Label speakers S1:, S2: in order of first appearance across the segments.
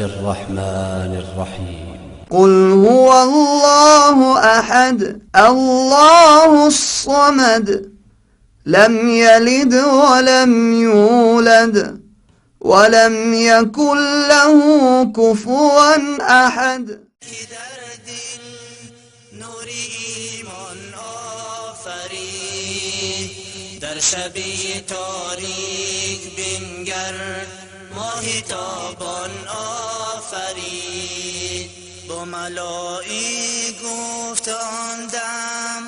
S1: الرحمن الرحيم
S2: قل هو الله أحد الله الصمد لم يلد ولم يولد ولم يكن له كفوا أحد.
S3: در دل نور ایمان آفرید، در شبی تاریک بنگر ماه تابان آفرید. با ملائک گفت آن دم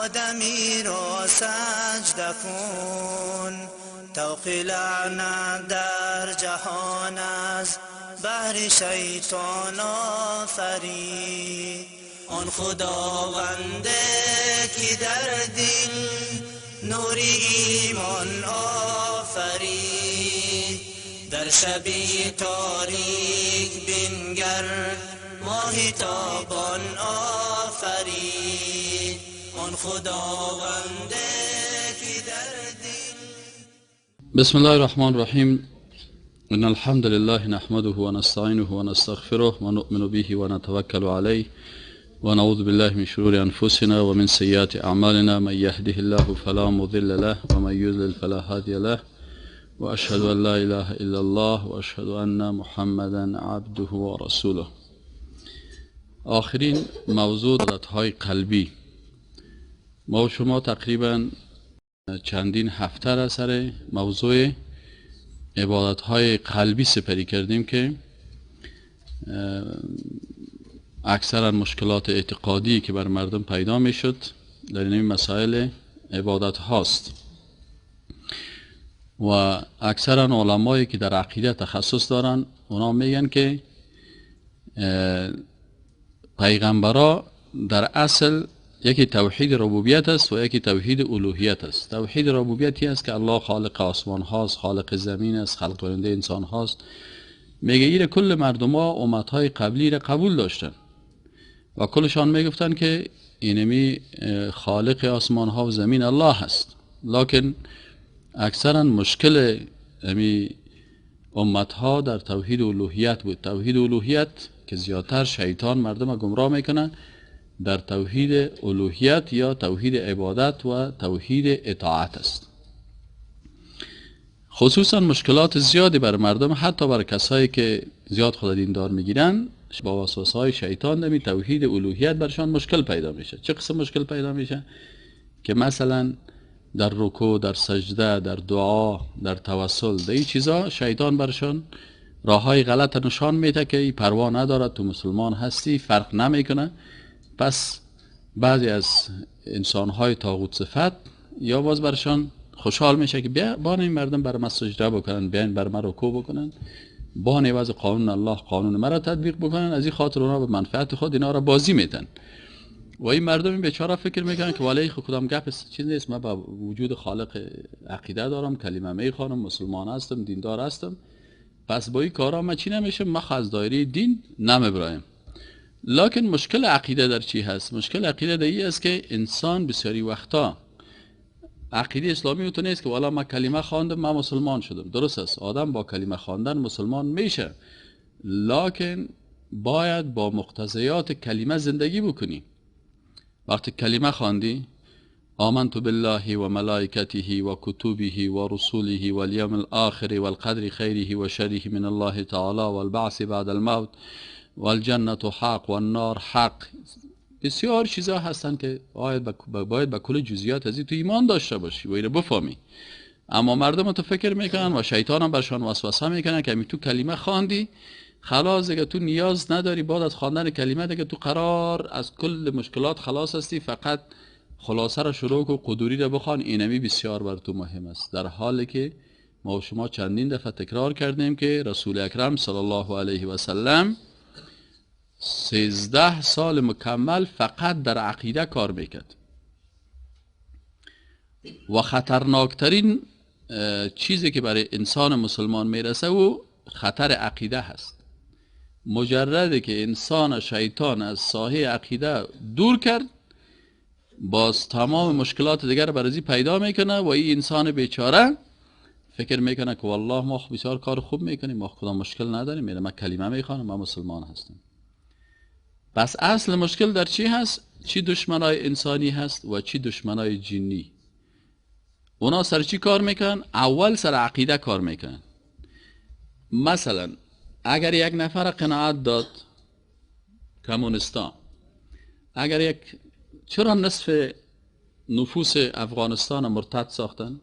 S3: آدمی را سجده کن، طوق لعنت در جهان از بهر شیطان آفرید. آن خداونده که در دل نور ایمان آفرید، در شبی تاریک بنگر ماه تابان آفرید. آن خداونده که در دل.
S4: بسم الله الرحمن الرحیم. ان الحمد لله نحمده ونستعینه ونستغفره ونؤمن به ونتوکل علیه ونعوذ بالله من شرور انفسنا ومن سیئات اعمالنا، من یهده الله فلا مضل له ومن یضلل فلا هادی له واشهد ان لا اله الا الله واشهد ان محمدا عبده ورسوله. آخرین موضوع عادت‌های قلبی. ما و شما تقریبا چندین هفته را سر موضوع عبادت‌های قلبی سپری کردیم که اکثرا مشکلات اعتقادی که بر مردم پیدا میشد در این مسائل عبادت هاست و اکثرا علمایی که در عقیده تخصص دارن اونا میگن که پیغمبرا در اصل یکی توحید ربوبیت است و یکی توحید الوهیت است. توحید ربوبیتی است که الله خالق آسمان هاست، خالق زمین است، خلق کننده انسان هاست. میگه این کل مردم ها امت های قبلی را قبول داشتن و کلشان میگفتن که اینمی خالق آسمان ها و زمین الله هست، لکن اکثرا مشکل امی امت ها در توحید الوهیت بود. توحید الوهیت که زیادتر شیطان مردم گمراه میکنن در توحید الوهیت یا توحید عبادت و توحید اطاعت است. خصوصا مشکلات زیادی بر مردم، حتی بر کسایی که زیاد خدا دیندار میگیرن، با وسوسه های شیطان نمی توحید الوهیت برشان مشکل پیدا میشه. چه قسم مشکل پیدا میشه؟ که مثلا در رکوع، در سجده، در دعا، در توسل، در این چیزا شیطان برشان راه های غلط نشان میده که ای پروا نداره، تو مسلمان هستی، فرق نمیکنه. پس بعضی از انسان های طاغوت صفت یا باز برشان خوشحال میشه که بیا بان این مردم بر من سجده بکنن، بیاین بر من رکوع بکنن، با نواز قانون الله قانون مرا تطبیق بکنن. از این خاطر اونا به منفعت خود اینا را بازی میدن و این مردم این بیچاره فکر میکنن که ولی کدام گپ چیز نیست، من با وجود خالق عقیده دارم، کلمه میخوانم، مسلمان هستم، دیندار هستم، پس با این کارا من چی نمیشه، من از دایره دین نمیبرایم. لکن مشکل عقیده در چی هست؟ مشکل عقیده در این است که انسان بسیاری وقتا عقیده اسلامی او تو نیست که والا من کلمه خواندم من مسلمان شدم. درست است، آدم با کلمه خواندن مسلمان میشه، لکن باید با مقتضیات کلمه زندگی بکنی. وقتی کلمه خواندی آمنت بالله و ملائکته و کتبه و رسوله و الیوم الاخر و القدر خیره و شره من الله تعالی و البعث بعد الموت و الجنت حق و النار حق. بسیار چیزا هستن که باید با کل جزئیات از تو ایمان داشته باشی و اینو بفهمی. اما مردم تو فکر میکنن و شیطان هم برشان وسوسه میکنن که تو کلمه خواندی خلاص دیگه تو نیاز نداری بعد از خواندن کلمه دیگه تو قرار از کل مشکلات خلاص هستی، فقط خلاصه را شروع کن، قدوری را بخوان. اینمی بسیار بر تو مهم است، در حالی که ما و شما چندین دفعه تکرار کردیم که رسول اکرم صلی الله علیه و سلم 13 سال مکمل فقط در عقیده کار میکرد و خطرناکترین چیزی که برای انسان مسلمان میرسه و خطر عقیده هست. مجرد که انسان شیطان از ساحه عقیده دور کرد باز تمام مشکلات دیگر برازی پیدا میکنه و این انسان بیچاره فکر میکنه که والله ما بسیار کار خوب میکنیم، ما کدام مشکل نداریم، میره من کلمه میخوانم، ما مسلمان هستم. پس اصل مشکل در چی هست؟ چی دشمنای انسانی هست و چی دشمنای جنی؟ اونا سر چی کار میکنن؟ اول سر عقیده کار میکنن. مثلا اگر یک نفر قناعت داد کمونستان، اگر یک، چرا نصف نفوس افغانستان مرتد ساختن؟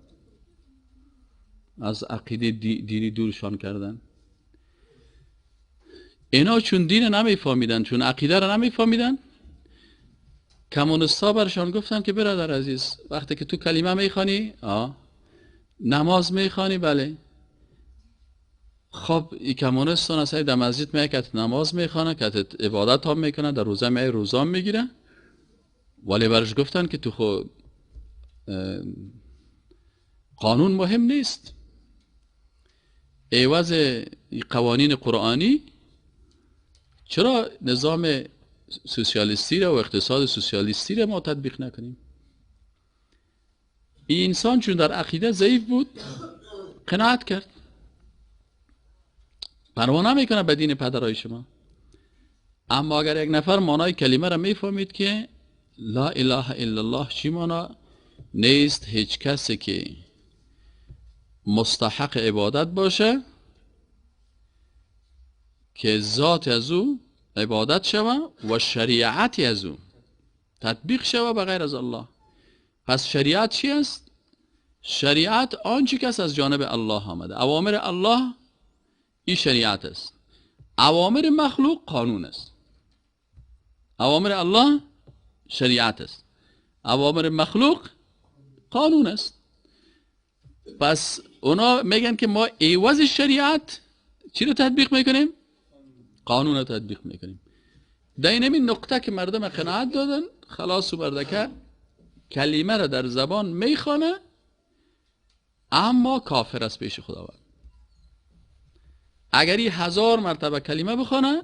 S4: از عقیده دینی دورشان کردن. اینا چون دین نمیفهمیدن، چون عقیده را نمیفهمیدن، کمونستا برشان گفتن که برادر عزیز، وقتی که تو کلمه میخوانی، نماز میخوانی، بله، خب این کمونستان اصلا در مسجد میاد که نماز میخوانه، که عبادت هم میکنه، در روزه میاد روزه هم میگیره، ولی برش گفتن که تو خود قانون مهم نیست، عوض قوانین قرآنی چرا نظام سوسیالیستی را و اقتصاد سوسیالیستی را ما تطبیق نکنیم؟ این انسان چون در عقیده ضعیف بود قناعت کرد، پروا نمیکنه به دین پدرای شما. اما اگر یک نفر معنای کلمه را میفهمید که لا اله الا الله چی معنا نیست، هیچ کسی که مستحق عبادت باشه که ذات از او عبادت شوه و شریعت از او تطبیق شوه بغیر از الله. پس شریعت چی است؟ شریعت آنچه که از جانب الله آمده، اوامر الله این شریعت است، اوامر مخلوق قانون است. اوامر الله شریعت است، اوامر مخلوق قانون است. پس اونا میگن که ما عوض شریعت چی رو تطبیق میکنیم؟ قانون رو تطبیق میکنیم. در این نقطه که مردم قناعت دادن، خلاص و بردکه کلمه را در زبان میخوانه اما کافر است پیش خداوند. اگر 1000 مرتبه کلمه بخوانه،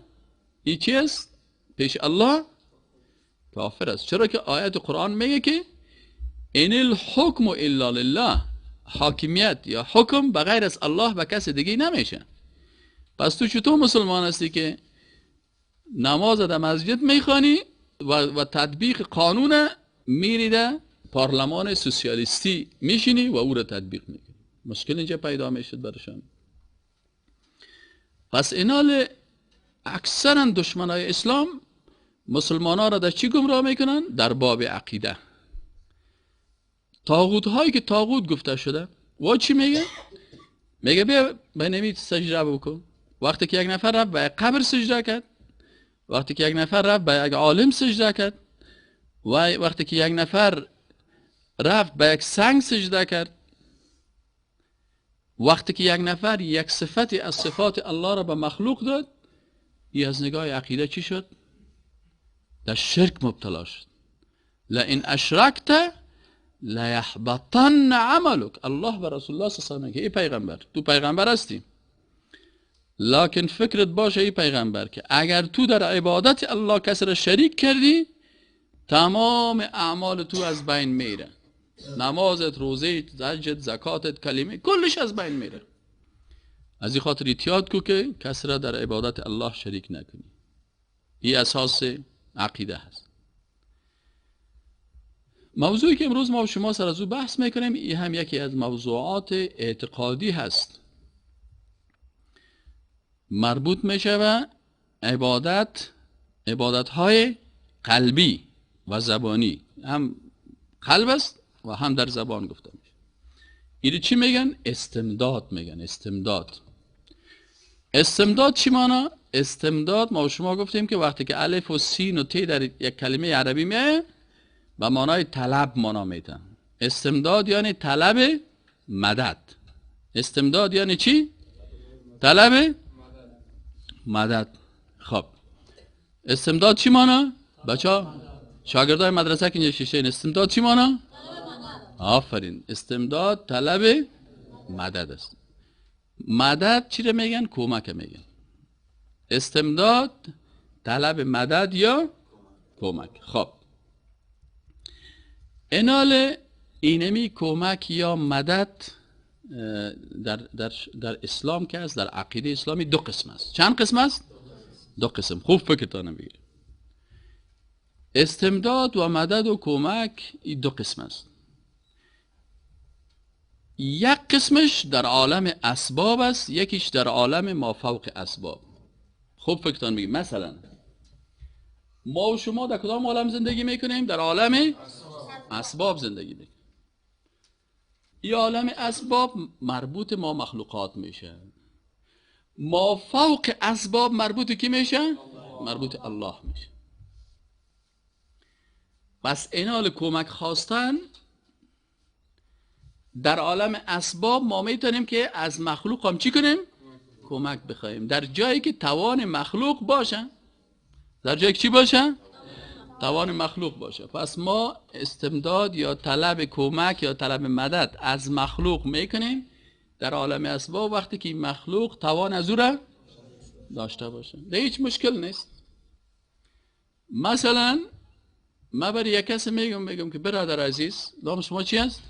S4: این چی است؟ پیش الله کافر است. چرا که آیت قرآن میگه که ان الحکم الا لله، حاکمیت یا حکم بغیر از الله به کس دیگه نمیشه. پس تو چطور مسلمان هستی که نماز در مسجد میخوانی و تطبیق قانون میریده پارلمان سوسیالیستی میشینی و او را تطبیق میکنی؟ مشکل اینجا پیدا میشد برشان. پس اینال اکثرا دشمنای اسلام مسلمان ها را در چی گمراه میکنن؟ در باب عقیده. طاغوت هایی که طاغوت گفته شده و چی میگه؟ میگه بیا به نمی سجده بکن. وقتی که یک نفر رفت به قبر سجده کرد، وقتی که یک نفر رفت به یک عالم سجده کرد، و وقتی که یک نفر رفت به یک سنگ سجده کرد، وقتی که یک نفر یک صفتی از صفات الله را به مخلوق داد، این از نگاه عقیده چی شد؟ در شرک مبتلا شد. لئن اشرکت لیحبطن عملک. الله به رسول الله صلی الله علیه و آله ای پیغمبر، تو پیغمبر هستی، لکن فکرت باشه ای پیغمبر که اگر تو در عبادت الله کسی را شریک کردی، تمام اعمال تو از بین میره. نمازت، روزت، حجت، زکاتت، کلمه، کلش از بین میره. از این خاطر احتیاط کو که کسی را در عبادت الله شریک نکنی. این اساس عقیده هست. موضوعی که امروز ما و شما سر از او بحث میکنیم، این هم یکی از موضوعات اعتقادی هست، مربوط میشه به عبادت های قلبی و زبانی. هم قلب است و هم در زبان گفته میشه. اینو چی میگن؟ استمداد میگن. استمداد چی مانا؟ استمداد ما و شما گفتیم که وقتی که الف و سین و ت در یک کلمه عربی میه به معنای طلب مانا میتن. استمداد یعنی طلب مدد. استمداد یعنی چی؟ طلب مدد. خب استمداد چی مانا؟ بچا شاگردای مدرسه که اینجا شیشه، استمداد چی مانا؟ آفرین. استمداد طلب مدد است. مدد چی رو میگن؟ کمک میگن. استمداد طلب مدد یا کمک. خب اینال اینمی کمک یا مدد در اسلام که است، در عقیده اسلامی دو قسم است. چند قسم است؟ دو قسم. خوب فکرتان بگیرید. استمداد و مدد و کمک این دو قسم است. یک قسمش در عالم اسباب است، یکیش در عالم مافوق اسباب. خوب فکرتان بگیرید. مثلا ما و شما در کدام عالم زندگی میکنیم؟ در عالم اسباب زندگی میکنیم. این عالم اسباب مربوط ما مخلوقات میشه. ما فوق اسباب مربوط کی میشه؟ مربوط الله میشه. پس اینال کمک خواستن در عالم اسباب ما میتونیم که از مخلوق هم چی کنیم؟ کمک بخوایم در جایی که توان مخلوق باشه. در جایی که چی باشه؟ توان مخلوق باشه. پس ما استمداد یا طلب کمک یا طلب مدد از مخلوق میکنیم در عالم اسباب وقتی که مخلوق توان از او را داشته باشه. ده هیچ مشکل نیست. مثلا من برای یک کسی میگم که برادر عزیز نام شما چی است؟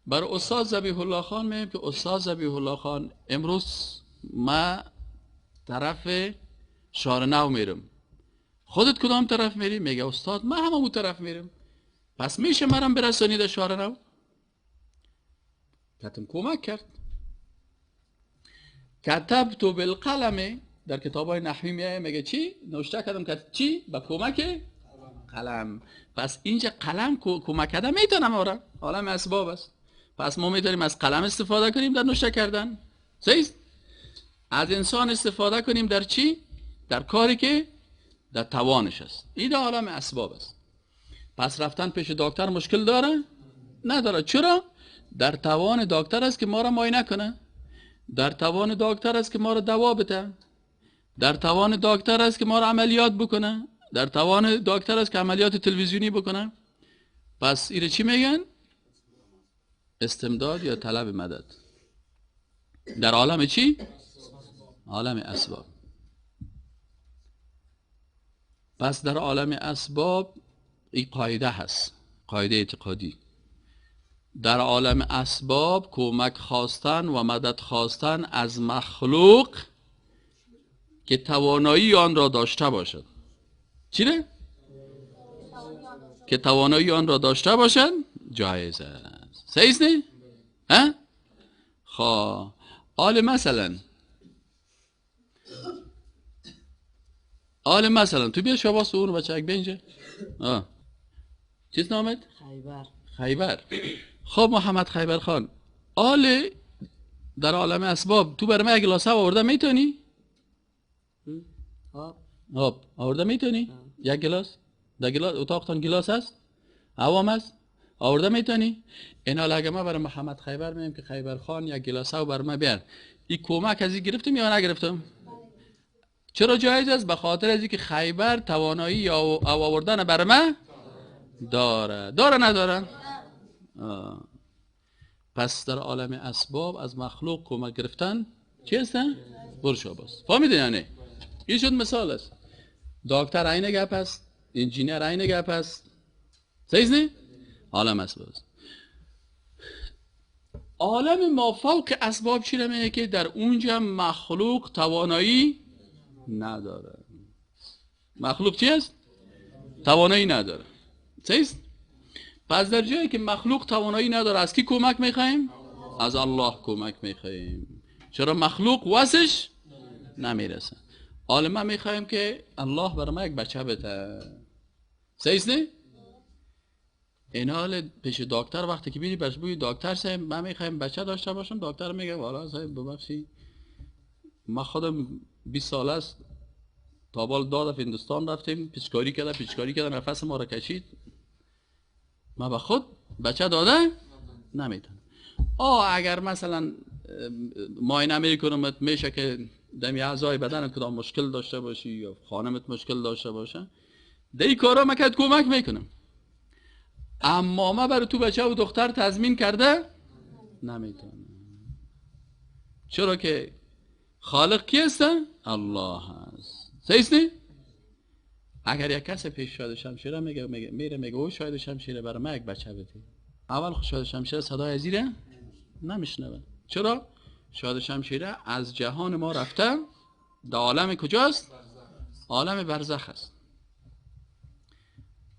S4: بر استاد ذبیح الله خان میگم که استاد ذبیح الله خان امروز ما طرف شارنو میرم. خودت کدام طرف میری؟ میگه استاد من همون طرف میرم. پس میشه مرم برسانی در شارنو؟ کتم کمک کرد. کتبت بالقلم در کتابای نحوی میگه چی؟ نوشته کردم که چی؟ با کمک قلم. پس اینجا قلم کمک کردن میتونم آره. عالم اسباب است. پس ما میتونیم از قلم استفاده کنیم در نوشته کردن. صحیح؟ از انسان استفاده کنیم در چی؟ در کاری که در توانش است. این در عالم اسباب است. پس رفتن پیش دکتر مشکل داره؟ نداره. چرا؟ در توان دکتر است که ما را معاینه کنه. در توان دکتر است که ما را دوا بده. در توان دکتر است که ما را عملیات بکنه. در توان دکتر است که عملیات تلویزیونی بکنه. پس این چی میگن؟ استمداد یا طلب مدد. در عالم چی؟ عالم اسباب. پس در عالم اسباب این قاعده هست، قاعده اعتقادی. در عالم اسباب کمک خواستن و مدد خواستن از مخلوق که توانایی آن را داشته باشد. چیه؟ که توانایی آن را داشته باشد جایز است. صحیح است نه؟ ها؟ خب حال مثلا تو بیا شباس اون بچه به اینجا. چیز نامت؟ خیبر. خب محمد خیبر خان آل در عالم اسباب تو برای من یک گلاس آورده میتونی؟ آورده میتونی؟ یک گلاس؟ در گلاس اتاقتان گلاس هست؟ هوام هست؟ آورده میتونی؟ این حال اگه ما برای محمد خیبر میگم که خیبر خان یک گلاس برای من بیار، این کمک از این گرفتم یا نگرفتم؟ چرا جایز است؟ به خاطر از اینکه خیبر توانایی یا آوردن برای من داره نداره؟ پس در عالم اسباب از مخلوق کمک گرفتن چی هستن؟ برشاب است. فهمیدین یا نه؟ این شد مثال است. دکتر عین گپ است، انجینیر عین گپ است. صحیح نه؟ عالم اسباب است. عالم مافوق اسباب چی میگه که در اونجا مخلوق توانایی نداره. مخلوق چی است؟ توانایی نداره. صحیح؟ پس در جایی که مخلوق توانایی نداره از کی کمک میخوایم؟ از الله کمک میخوایم. چرا مخلوق واسش نمیرسه. حالا ما میخوایم که الله برای ما یک بچه بده. صحیح نه؟ این حال پیش دکتر وقتی که بیری برش بوی دکتر صاحب من میخوایم بچه داشته باشم، دکتر میگه والا صاحب ببخشید ما خودم 20 سال است تابال داد هندوستان رفتیم پیچکاری کرده نفس ما را کشید، ما به خود بچه داده نمیتونم. اگر مثلا معاینه میکنم میشه که دمی اعضای بدن کدام مشکل داشته باشی یا خانمت مشکل داشته باشه دی کارا مکد کمک میکنم، اما ما برای تو بچه و دختر تضمین کرده نمیتونم. چرا که خالق کی است؟ الله هست. صحیح نه؟ اگر یک کس پیش شاید شمشیره میگه او شاید شمشیره برای من یک بچه بده، اول شاید شمشیره صدای ازیره نمیشنوه. چرا؟ شاهد شمشیره از جهان ما رفته در عالم کجاست؟ عالم برزخ است.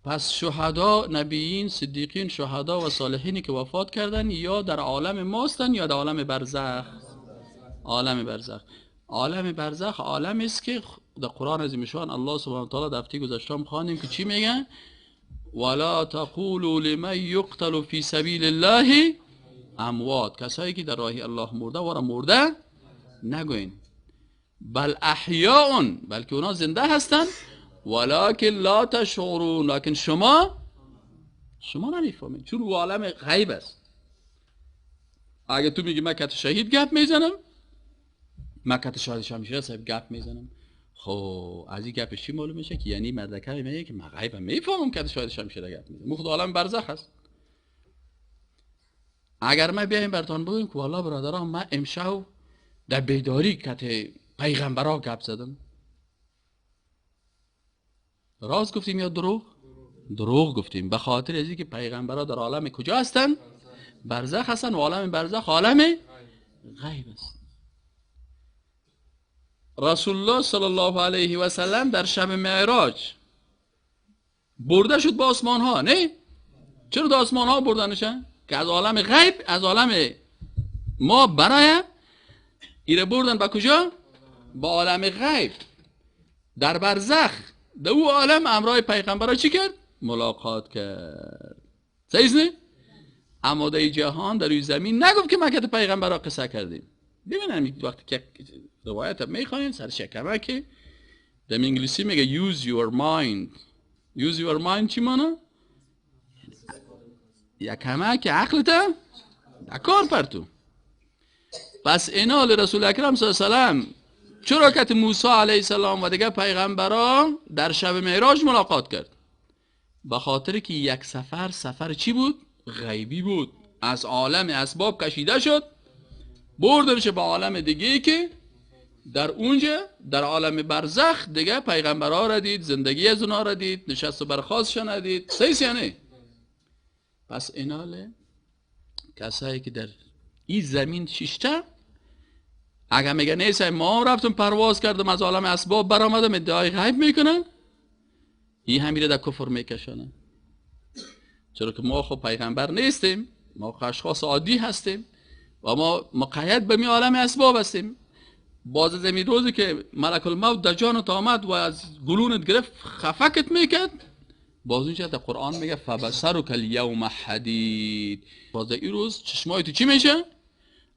S4: پس شهدا، نبیین، صدیقین، شهدا و صالحینی که وفات کردن یا در عالم ماستن یا در عالم برزخ. عالم برزخ، عالم برزخ عالمی است که در قرآن عظیم شان الله سبحانه و تعالی دفتی گذاشتم خواندیم که چی میگن؟ ولا تقولوا لمن يقتل في سبيل الله اموات، کسایی که در راه الله مرده و را مرده نگوین، بل احیاء، بلکه اونا زنده هستن، ولکن لا تشعرون، لکن شما نمیفهمید، چون او عالم غیب است. اگه تو میگی من کت شهید گپ میزنم، من کت شهید شمشیر صاحب گپ میزنم، خب از این گپش چی معلوم میشه؟ که یعنی مردکه میگه که من غیبم میفهمم کت شهید شمشیر گپ میزنم، خود عالم برزخ است. اگر ما بیایم براتون بگیم که والله برادران من امشب در بیداری کت پیغمبرا گپ زدم، راست گفتیم یا دروغ؟ دروغ گفتیم، به خاطر از اینکه پیغمبرا در عالم کجا هستن؟ برزخ هستن و عالم برزخ عالم غیب است. رسول الله صلی الله علیه و سلم در شب معراج برده شد به آسمان ها، نه؟ چرا در آسمان ها بردنشن؟ که از عالم غیب، از عالم ما برای ایره بردن به کجا؟ با عالم غیب. در برزخ در او عالم امرای پیغمبر چی کرد؟ ملاقات کرد. صحیح نه؟ اما در جهان در روی زمین نگفت که ما که پیغمبر را قصه کردیم. ببینن وقتی که روایت میخواین سر شکمه که در انگلیسی میگه use your mind. use your mind چی مانا؟ یکمه که عقلت دکار پرتو. پس اینا رسول اکرم صلی الله علیه و سلم چرا که موسی علیه السلام و دیگه پیغمبران در شب معراج ملاقات کرد؟ به خاطر که یک سفر چی بود؟ غیبی بود. از عالم اسباب کشیده شد بردنش به عالم دیگه که در اونجا در عالم برزخ دیگه پیغمبرها را دید، زندگی از اونا را دید، نشست و برخاستشان را دید. صحیح یا نه؟ پس ایناله کسایی که در این زمین شیشته اگر میگه نیست ما رفتم پرواز کردم از عالم اسباب برآمدم ادعای غیب میکنن، این همیره در کفر میکشانن. چرا که ما خب پیغمبر نیستیم، ما اشخاص عادی هستیم و ما مقید به می عالم اسباب هستیم. باز زمین روزی که ملک الموت در جانت آمد و از گلونت گرفت خفکت میکرد، باز اونجا در قرآن میگه فبصرک الیوم حدید، باز این روز چشمای تو چی میشه؟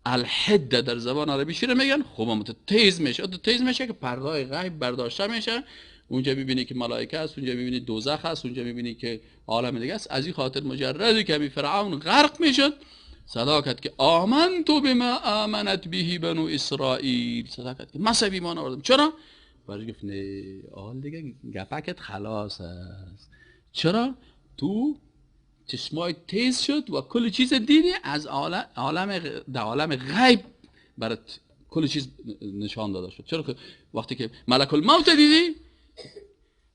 S4: الحده در زبان عربی شیره میگن، خب تیز میشه. تیز میشه که پردای غیب برداشته میشه، اونجا میبینی که ملائکه است، اونجا میبینی دوزخ است، اونجا میبینی که عالم دیگه است. از این خاطر مجردی که فرعون غرق میشد صدا کرد که آمنت بما آمنت به بنو اسرائیل، صدا کرد که من سب ایمان آوردم. چرا؟ برای گفت نه آل دیگه گپکت خلاص است. چرا؟ تو چشمای تیز شد و کل چیز دیدی از عالم غیب برات کل چیز نشان داده شد. چرا که وقتی که ملک الموت دیدی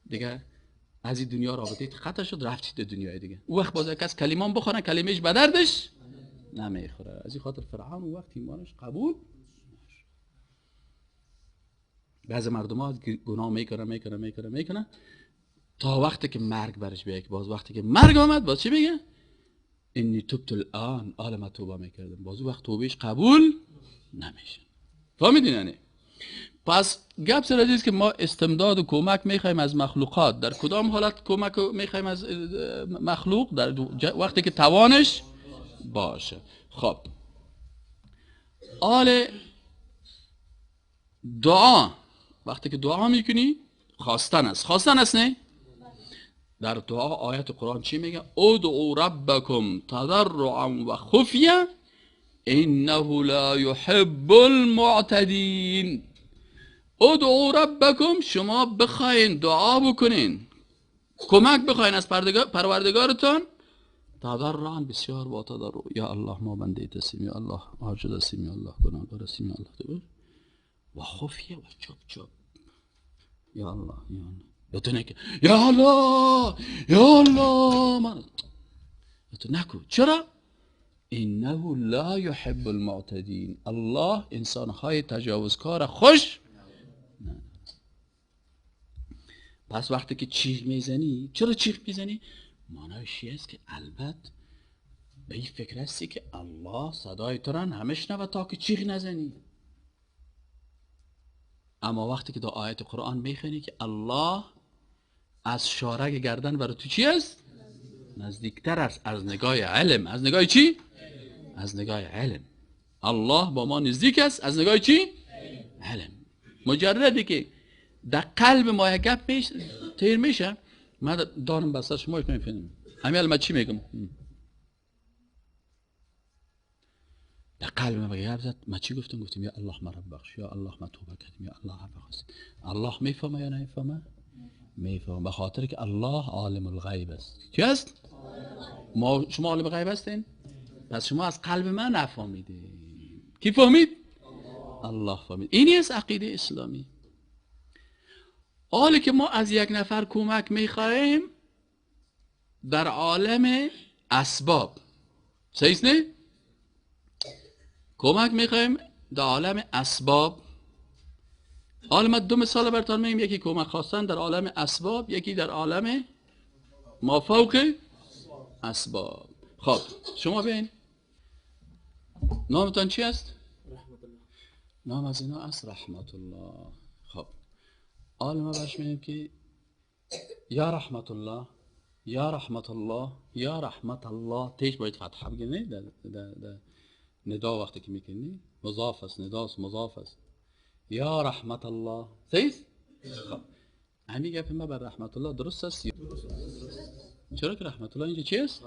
S4: دیگه از این دنیا رابطه خطا شد، رفتی به دنیای دیگه. او وقت باز کس کلمان بخونه کلمهش به دردش نمیخوره. از این خاطر فرعون او وقت ایمانش قبول نشد. بعضی مردم ها گناه میکنن تا وقتی که مرگ برش بیاد. باز وقتی که مرگ آمد باز چی میگه؟ انی تبت الان، من توبه میکردم. باز وقت توبهش قبول نمیشه. فهمیدین یعنی؟ پس گپ سر دیست که ما استمداد و کمک میخوایم از مخلوقات. در کدام حالت کمک میخوایم از مخلوق؟ در وقتی که توانش باشه. خب آل دعا، وقتی که دعا میکنی خواستن است نه؟ در دعا آیت قرآن چی میگه؟ ادعوا ربکم تضرعا و خفیه انه لا یحب المعتدین. ادعوا ربکم، شما بخواین دعا بکنین، کمک بخواین از پروردگارتان، تضرعا، بسیار با تضرع، یا الله ما بنده هستیم، یا الله عاجز هستیم، یا الله گناهکار هستیم، یا الله، و خفیه و چپ یا الله یا تو نکن یا الله من تو نکن. چرا؟ انه لا يحب المعتدین. الله انسانهای تجاوزکار خوش. پس وقتی که چیخ میزنی، چرا چیخ میزنی؟ معنایش است که البته به این فکر هستی که الله صدای تو را نمیشنوه تا که چیخ نزنی. اما وقتی که در آیت قرآن میخونی که الله از شارک گردن برای تو چی است؟ نزدیکتر است از نگاه علم. از نگاه چی؟ از نگاه علم. الله با ما نزدیک است از نگاه چی؟ علم. مجردی که در قلب ما یک گپ تیر میشه، من دارم بسر شما نمیفهمم. همین الان من چی میگم؟ در قلب من گپ زد، من چی گفتم؟ گفتم یا الله مرا بخش، یا الله من توبه کردم، یا الله عفو خواست. الله میفهمه یا نمیفهمه؟ میفهمه، به خاطر که الله عالم الغیب است. چی است؟ شما عالم غیب هستین؟ پس شما از قلب من نفهمیدید. کی فهمید؟ الله فهمید. اینی است عقیده اسلامی. حالی که ما از یک نفر کمک میخواهیم در عالم اسباب، صحیح نه؟ کمک میخواهیم در عالم اسباب. حالا من دو مثال براتون میگم، یکی کمک خواستن در عالم اسباب، یکی در عالم مافوق اسباب. خب شما ببین نامتان چی است؟ نام از اینا است رحمت الله. خب حالا ما برش میگیم که یا رحمت الله، یا رحمت الله، یا رحمت الله. تیش باید فتحه بگیرنی در ندا وقتی که میکنی مضاف است، نداست مضاف است. یا رحمت الله. صحیح؟ خب همین گپ ما بر رحمت الله درست است؟ چرا که رحمت الله اینجا چی است؟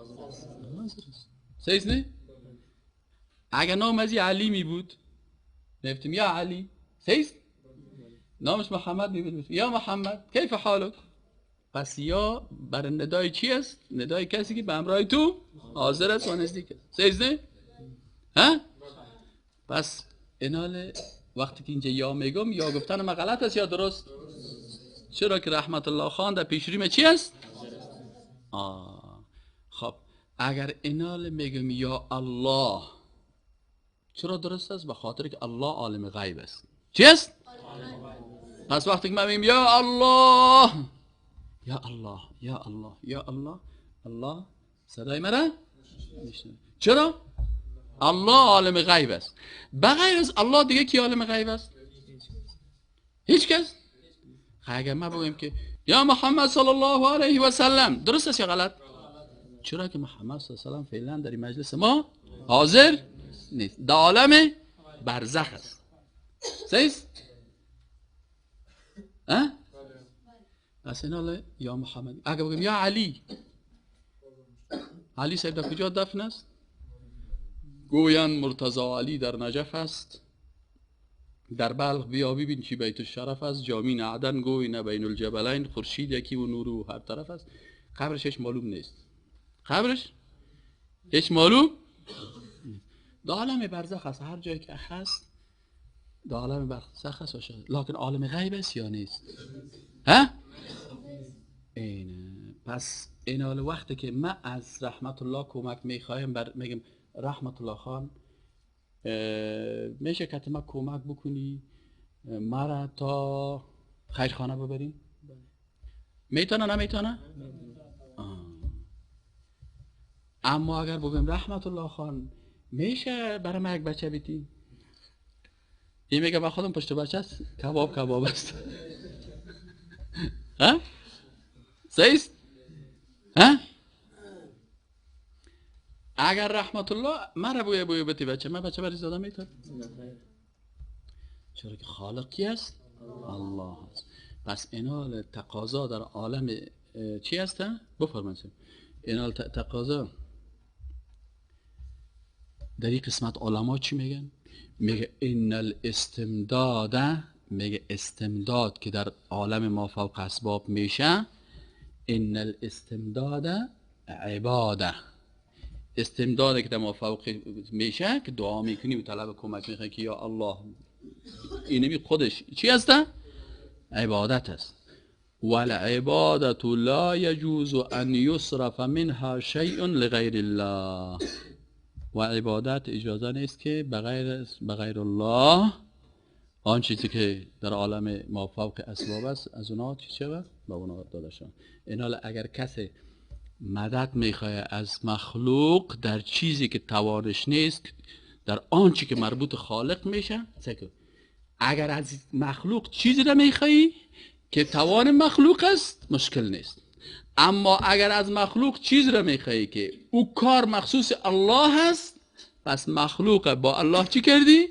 S4: صحیح نه؟ اگر نام از علی می بود نفتیم یا علی، صحیح؟ نامش محمد می بود یا محمد کیف حالک؟ پس یا بر ندای چی است؟ ندای کسی که به همراه تو حاضر است و نزدیک است. صحیح نه؟ ها؟ پس اینال وقتی که اینجا یا میگم، یا گفتن ما غلط است یا درست؟ چرا که رحمت الله خان در پیشریم چی است؟ خب اگر اینال میگم یا الله، چرا درست است؟ به خاطر که الله عالم غیب است. چی است؟ پس وقتی که من میگم یا الله، یا الله، یا الله، یا الله، الله صدای مرا میشنوه. چرا؟ الله عالم غیب است. بغیر از الله دیگه کی عالم غیب است؟ هیچ کس. اگر ما بگیم که یا محمد صلی الله علیه و سلم، درست است یا غلط؟ چرا که محمد صلی الله علیه و سلم فعلا در این مجلس ما حاضر نیست، در عالم برزخ است. صحیح؟ پس این یا محمد. اگر بگیم یا علی، علی صاحب در کجا دفن است؟ گویان مرتضی علی در نجف است. در بلخ بیا ببین چی بیت الشرف است. جامین عدن گوی نه بین الجبلین، خورشید یکی و نور و هر طرف است. قبرش هیچ معلوم نیست. قبرش هیچ معلوم. در عالم برزخ است. هر جایی که هست در عالم برزخ است. لکن عالم غیب است یا نیست؟ ها؟ اینه. پس این حال وقتی که من از رحمت الله کمک میخوایم، میگم رحمت الله خان میشه که ما کمک بکنی مرا تا خیرخانه ببریم؟ میتونه نمیتونه؟ اما اگر بگم رحمت الله خان میشه برای من یک بچه بیتی؟ این میگه با خودم پشت بچه است، کباب است. ها؟ صحیح؟ ها؟ اگر رحمت الله مرا بوی بتی بچه، من بچه برای زاده میتونم؟ چرا که خالق کی است؟ الله است. پس اینا تقاضا در عالم چی هست؟ بفرمایید. اینا تقاضا در این قسمت علما چی میگن؟ میگه ان الاستمداد، میگه استمداد که در عالم ما فوق اسباب میشه، ان الاستمداد عباده. استمداد که در ما فوق میشه که دعا میکنی و طلب کمک میکنی که یا الله، اینمی خودش چی هست؟ عبادت است. والعبادة لا يجوز ان يصرف منها شيء لغير الله. و عبادت اجازه نیست که بغیر الله آن چیزی که در عالم ما فوق اسباب است از اونا چی شود؟ به اونا داده شود. این حال اگر کسی مدد میخواه از مخلوق در چیزی که توانش نیست، در آن چی که مربوط خالق میشه، اگر از مخلوق چیزی را میخوایی که توان مخلوق است مشکل نیست، اما اگر از مخلوق چیز را میخوایی که او کار مخصوص الله هست، پس مخلوق با الله چی کردی؟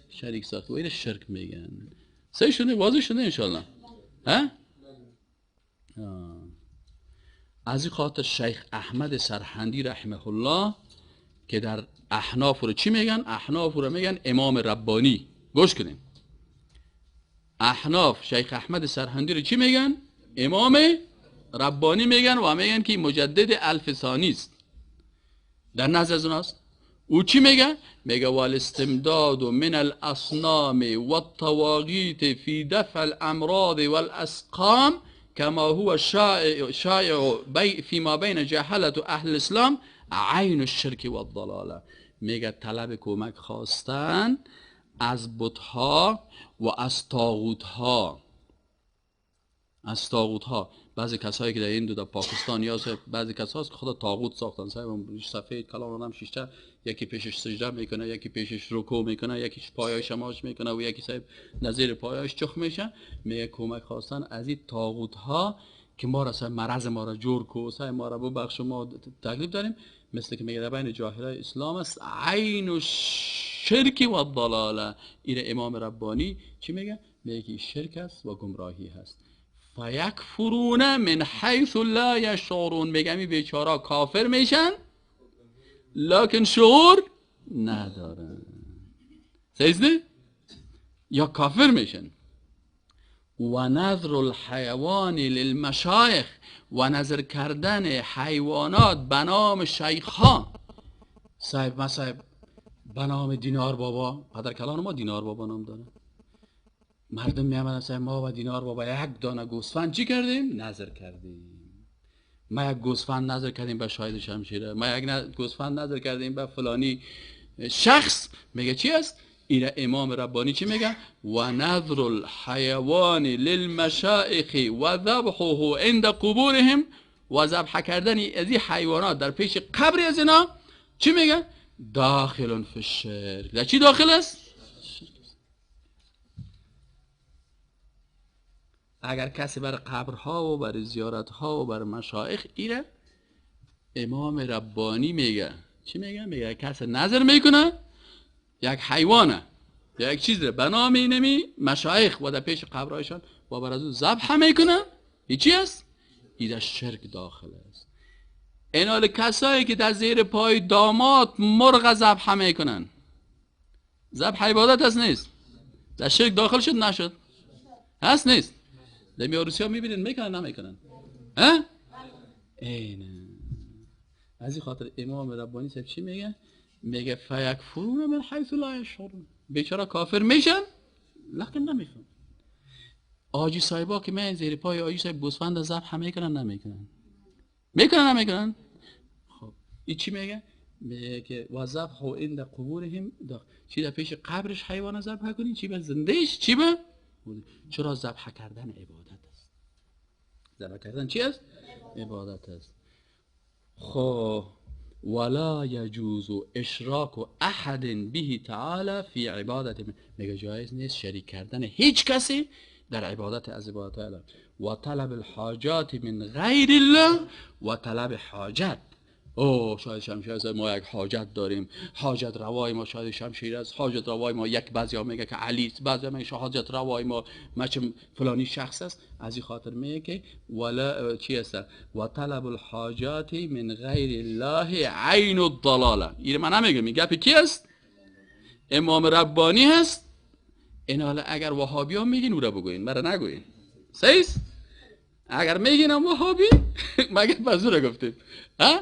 S4: شریک ساخت. و این شرک میگن. صحیح شده؟ واضح شده انشالله؟ ها؟ از این خاطر شیخ احمد سرهندی رحمه الله که در احناف رو چی میگن؟ احناف رو میگن امام ربانی. گوش کنین. احناف شیخ احمد سرهندی رو چی میگن؟ امام ربانی میگن و میگن که مجدد الف ثانی است. در نظر از اوناست. او چی میگه؟ میگه والاستمداد من الاصنام والطواغیت فی دفع الامراض والاسقام كما هو شائع فيما بين جهلة اهل الاسلام عین الشرک و الضلاله. میگه طلب کمک خواستن از بتها و از طاغوتها. از طاغوتها بعضی کسایی که در این در پاکستان یا بعضی کسایی که خدا طاغوت ساختن، سفید کلام آدم شیشته، یکی پیشش سجده میکنه، یکی پیشش رکوع میکنه، یکیش پایش شماش میکنه و یکی صاحب نظیر پایش چخ میشه. میگه کمک خواستن از این طاغوتها که ما را مرض ما را جور کو، ما را ببخش، ما تکلیف داریم، مثل که میگه در بین جاهلای اسلام است عین الشرک و الضلاله. این امام ربانی چی میگه؟ میگه شرک است و گمراهی هست. فیکفرون من حیث لا یشعرون. میگه می بیچارا کافر میشن لکن شعور ندارن. سیزده؟ یا کافر میشن. و نظر الحیوان للمشایخ، و نظر کردن حیوانات بنام شیخ ها. صاحب ما صاحب بنام دینار بابا، پدر کلان ما دینار بابا نام داره. مردم میامدن صاحب ما و دینار بابا یک دانه گوسفند چی کردیم؟ نظر کردیم. ما یک گوسفند نظر کردیم به شاهد شمشیره، ما یک گوسفند نظر کردیم به فلانی شخص. میگه چی است؟ این امام ربانی چی میگه؟ و نظر الحیوان للمشایخ و ذبحه عند قبورهم، و ذبح کردن از این حیوانات در پیش قبر از اینا چی میگه؟ داخل فی الشرک. در چی داخل است؟ اگر کسی بر قبرها و بر زیارتها و بر مشایخ، ایره امام ربانی میگه چی میگه؟ میگه کسی نظر میکنه یک حیوانه یا یک چیز به نام اینمی مشایخ و در پیش قبرهایشان و بر از او ذبح میکنه، این چی است؟ این در شرک داخل است. این حال کسایی که در زیر پای داماد مرغ ذبح میکنن، ذبح عبادت هست نیست؟ در شرک داخل شد نشد؟ هست نیست؟ در روسی ها میبینید میکنن نمیکنن؟ ها؟ اینه. از این خاطر امام ربانی صاحب چی میگه؟ میگه فیکفرون من حیث لا یشعرون. بیچاره کافر میشن لکن نمیفهمن. آجی صاحبا که من زیر پای آجی صاحب گوسفند ذبح میکنن نمیکنن؟ میکنن نمیکنن؟ خب این چی میگه؟ میگه که و ذبح عند قبورهم، چی در پیش قبرش حیوان ذبح کنین، چی به زندهش، چی به؟ چرا ذبح کردن عبادت است. ذبح کردن چی است؟ عبادت است. خب ولا یجوز اشراک احد به تعالی فی عبادت. میگه جایز نیست شریک کردن هیچ کسی در عبادت از عبادت الله. و طلب الحاجات من غیر الله، و طلب حاجت. او شاید شمشیر است، ما یک حاجت داریم، حاجت روای ما شاید شمشیر است، حاجت روای ما یک بعضی ها میگه که علی است، بعضی ها میگه حاجت روای ما مچم فلانی شخص است. از این خاطر میگه که ولا چی است؟ و طلب الحاجات من غیر الله عین الضلاله. این من نمیگم، میگه کی است؟ امام ربانی هست. این حالا اگر وهابی ها میگین او را بگوین، مرا نگوین. صحیح است؟ اگر میگین وهابی مگه بازور گفتیم ها؟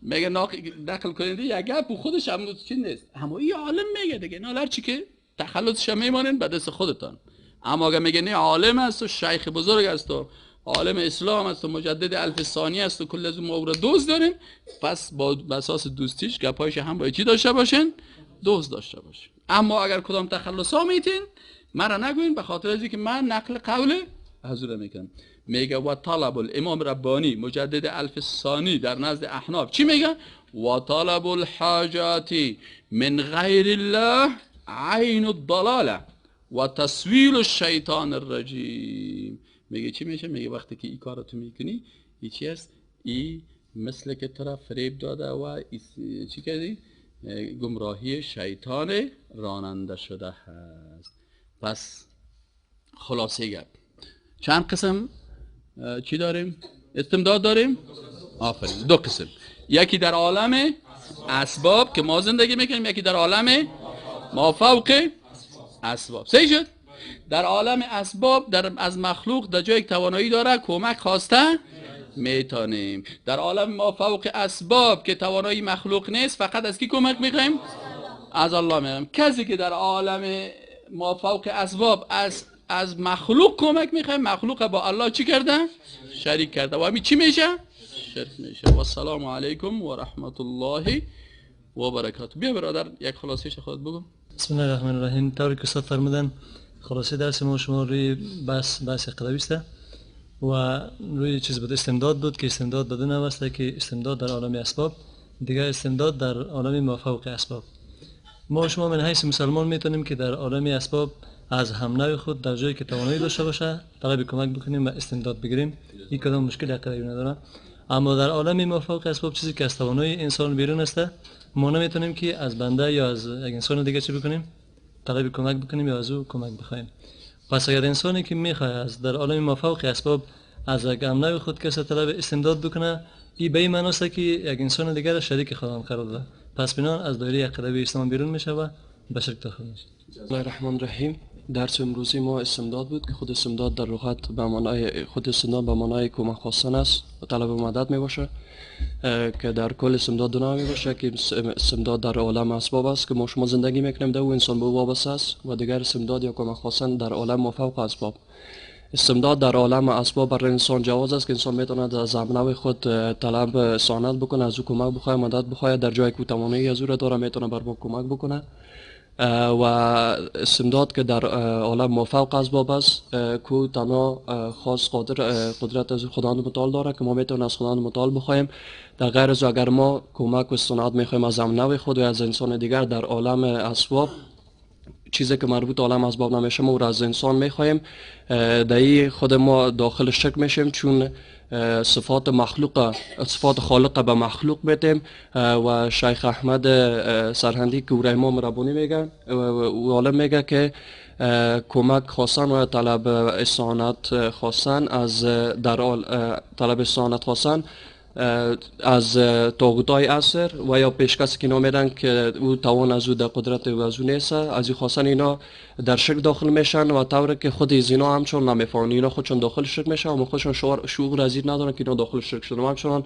S4: میگه نقل کننده یک گپ خودش هم چی نیست، اما این عالم میگه دیگه، نه هر چی که تخلصش میمانن به دست خودتان. اما اگه میگه نه عالم است و شیخ بزرگ است و عالم اسلام است و مجدد الف ثانی است و کل از ما او را دوست داریم، پس با اساس دوستیش گپایش هم باید چی داشته باشین؟ دوست داشته باشین. اما اگر کدام تخلصا میتین مرا نگوین، به خاطر از اینکه من نقل قول حضور میکنم. میگه و طلب الامام ربانی مجدد الف ثانی در نزد احناف چی میگه؟ و طلب الحاجاتی من غیر الله عین الضلاله و تسویل الشیطان الرجیم. میگه چی میشه؟ میگه وقتی که این کارو تو میکنی این چی است؟ این مثل که تو را فریب داده و چی کردی؟ گمراهی شیطان راننده شده هست. پس خلاصه گپ چند قسم چی داریم؟ استمداد داریم؟ آفرین، دو قسم. یکی در عالم اسباب که ما زندگی میکنیم، یکی در عالم ما فوق اسباب. سه شد. در عالم اسباب از مخلوق در جای توانایی داره کمک خواسته میتونیم. در عالم ما فوق اسباب که توانایی مخلوق نیست فقط از کی کمک میخوایم؟ از الله میخوایم. کسی که در عالم ما فوق اسباب از مخلوق کمک میخوایم، مخلوق با الله چی کرده؟ شریک کرده و همین چی میشه؟ شرک میشه. و السلام علیکم و رحمت الله و برکاته. بیا برادر یک خلاصیش خود بگو.
S1: بسم الله الرحمن الرحیم. طوری که استاد فرمودن خلاصه درس ما شما روی بحث قلبی است و روی چیز بود، استمداد بود که استمداد بدون واسطه که استمداد در عالم اسباب، دیگر استمداد در عالم ما فوق اسباب. ما شما من حیث مسلمان میتونیم که در عالم اسباب از هم نوع خود در جایی که توانایی داشته باشه طلب کمک بکنیم و استمداد بگیریم، این کدام مشکل عقلی نداره. اما در عالم ما فوق اسباب چیزی که از توانایی انسان بیرون است ما نمیتونیم که از بنده یا از یک انسان دیگه چی بکنیم؟ طلب کمک بکنیم یا از او کمک بخوایم. پس اگر انسانی که میخواد از در عالم ما فوق اسباب از یک امنه خود کسی طلب استمداد بکنه، این به این معنی است که یک انسان دیگر را شریک خودم قرار داده، پس بنان از دایره عقیده اسلام بیرون میشه و به شرک داخل میشه.
S5: بسم الله الرحمن الرحیم. درس امروزی ما استمداد بود که خود استمداد در لغت به معنای خود استمداد به معنای کمک خواستن است و طلب مدد می باشه که در کل استمداد دو نوع می باشه که استمداد در عالم اسباب است که ما شما زندگی میکنیم در او انسان به او وابسته است و دیگر استمداد یا کمک خواستن در عالم ما فوق اسباب. استمداد در عالم اسباب برای انسان جواز است که انسان میتواند از امنه خود طلب اعانت بکنه، از او کمک بخواه، مدد بخواه، در جایی که توانایی از او را داره میتونه بر ما کمک بکنه. و استمداد که در عالم ما فوق اسباب است که تنها خاص قدرت از خداوند متعال داره که ما میتونیم از خداوند متعال بخوایم. در غیر از اگر ما کمک و استناد میخوایم از امنه خود و از انسان دیگر در عالم اسباب، چیزی که مربوط عالم اسباب نمیشه ما را از انسان میخوایم، در خود ما داخل شرک میشیم، چون صفات خالق به مخلوق میتیم. و شیخ احمد سرهندی که او امام ربانی میگن و عالم میگه که کمک خواستن و طلب استعانت خواستن از طلب استعانت خواستن از طاغوتای عصر و یا پیشکسی که نامیدن که او توان از او در قدرت و از او نیست، از این خواستن اینا در شرک داخل میشن و طوری که خود از اینا همچون نمیفهمن، اینا خودشون داخل شرک میشن و خودشون شعور از این ندارن که اینا داخل شرک شدن. همچنان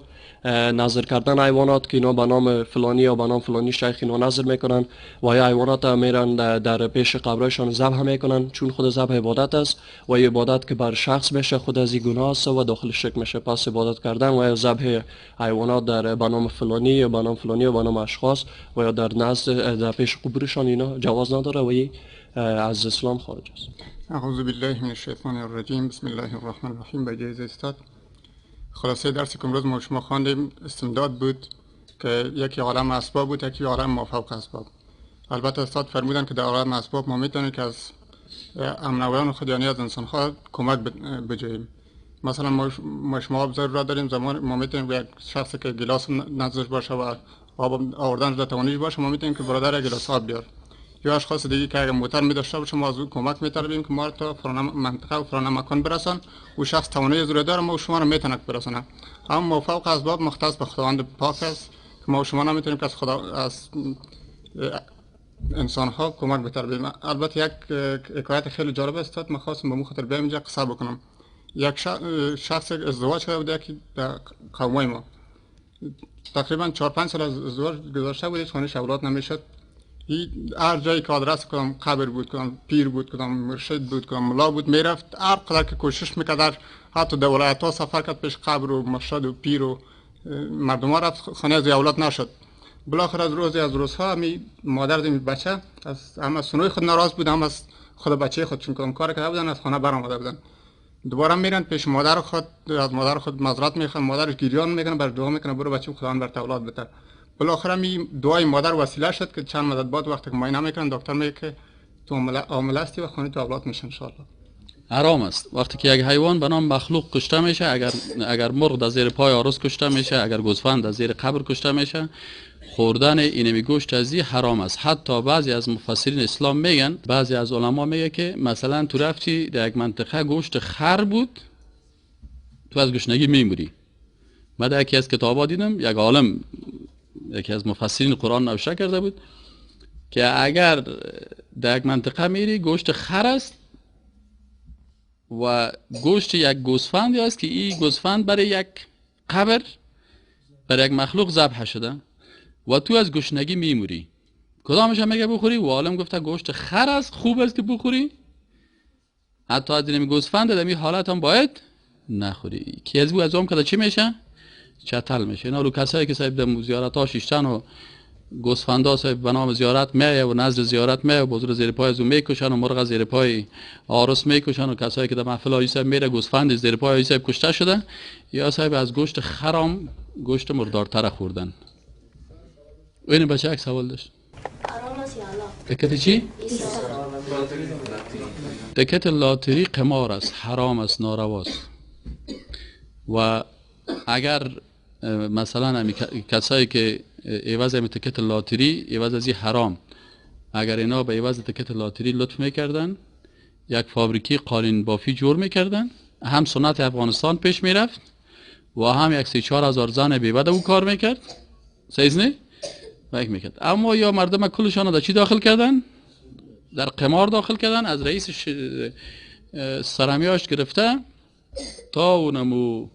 S5: نظر کردن حیوانات که اینا به نام فلانی یا به نام فلانی شیخ اینا نظر میکنن و یا حیوانات میرن در پیش قبرشان ذبح میکنن، چون خود ذبح عبادت است و عبادت که بر شخص میشه خود از این گناه است و داخل شرک میشه. پس عبادت کردن و ذبح حیوانات در به نام فلانی یا به نام فلانی یا به نام اشخاص و یا در پیش قبرشان اینا جواز نداره و از اسلام خارج است.
S6: اعوذ بالله من الشیطان الرجیم. بسم الله الرحمن الرحیم. به جایزه استاد خلاصه درسی که امروز ما شما خواندیم استمداد بود که یکی عالم اسباب بود، یکی عالم ما فوق اسباب. البته استاد فرمودن که در عالم اسباب ما میتونیم که از امنویان خود یعنی از انسان ها کمک بجوییم. مثلا ما شما آب ضرورت داریم، زمان ما میتونیم یک شخصی که گلاس نزدش باشه و آب آوردن در توانیش باشه ما میتونیم که برادر یک گلاس آب بیار. یا اشخاص دیگه که اگه موتر می‌داشته باشه ما از اون کمک می‌طلبیم که ما تا فلان منطقه و فلان مکان برسن. او شخص توانایی زور داره ما شما رو میتونه برسونه. اما فوق اسباب مختص به خداوند پاک است که ما شما نمیتونیم که از خدا از انسان ها کمک بطلبیم. البته یک حکایت خیلی جالب است من خواستم به خاطر بیام اینجا قصه بکنم. یک شخص ازدواج کرده بود که در قوم ما تقریبا 4-5 سال از ازدواج گذشته بود، خانه‌اش اولاد نمیشد. هر جایی که آدرس قبر بود، پیر بود، مرشد بود، ملا بود، میرفت هر قدر که کوشش میکرد حتی در ولایت ها سفر کرد پیش قبر و مرشد و پیر و مردم ها رفت، خانه از اولاد نشد. بالاخره از روزها همی مادر دمی بچه از هم از سنوی خود ناراض بود، هم از خود بچه خود، چون کدام کار کرده بودن از خانه برآمده بودن. دوباره میرن پیش مادر خود، از مادر خود معذرت میخوان، مادرش گریان میکنه، بر دعا میکنه برو بچه‌م خداوند بر اولاد بده. بالاخره می دعای مادر وسیله شد که چند مدت بعد وقتی که معاینه میکنن دکتر میگه که تو عامل هستی و خونی تو اولاد میشه ان شاء الله.
S4: حرام است وقتی که یک حیوان به نام مخلوق کشته میشه، اگر مرغ در زیر پای عروس کشته میشه، اگر گوسفند در زیر قبر کشته میشه، خوردن اینمی گوشت ازی حرام است. حتی بعضی از مفسرین اسلام میگن، بعضی از علما میگه که مثلا تو رفتی در یک منطقه گوشت خر بود، تو از گشنگی میمیری. من در یکی از کتابا دیدم یک عالم، یکی از مفسرین قرآن نوشته کرده بود که اگر در یک منطقه میری گوشت خر است و گوشت یک گوسفندی است که این گوسفند برای یک قبر، برای یک مخلوق ذبح شده و تو از گشنگی میموری، کدامش هم میگه بخوری؟ و عالم گفته گوشت خر است، خوب است که بخوری، حتی از این گوسفند در این حالت هم باید نخوری. که از از اون کده چی میشه؟ چتل میشه. اینا رو کسایی که صاحب در زیارت ها شیشتن و گوسفندا صاحب به نام زیارت میه و نزد زیارت میه و بزرگ زیر پای زو میکشن و مرغ زیر پای عارس میکشن و کسایی که در محفل های صاحب میره گوسفند زیر پای صاحب کشته شده، یا صاحب از گوشت خرام گوشت مردارتر خوردن. این بچه یک سوال داشت. تکت چی؟ تکت لاتری قمار است، حرام است، نارواست. و اگر مثلا کسایی که عوض تکت لاتری عوض از حرام، اگر اینا به عوض تکت لاتری لطف میکردن، یک فابریکی قالین بافی جور میکردن، هم سنت افغانستان پیش میرفت و هم یک 3-4 هزار زن بیوده او کار میکرد، سیزنی فکر میکرد. اما یا مردم کلشان در چی داخل کردن؟ در قمار داخل کردن. از رئیس سرمیاش گرفته تا اونمو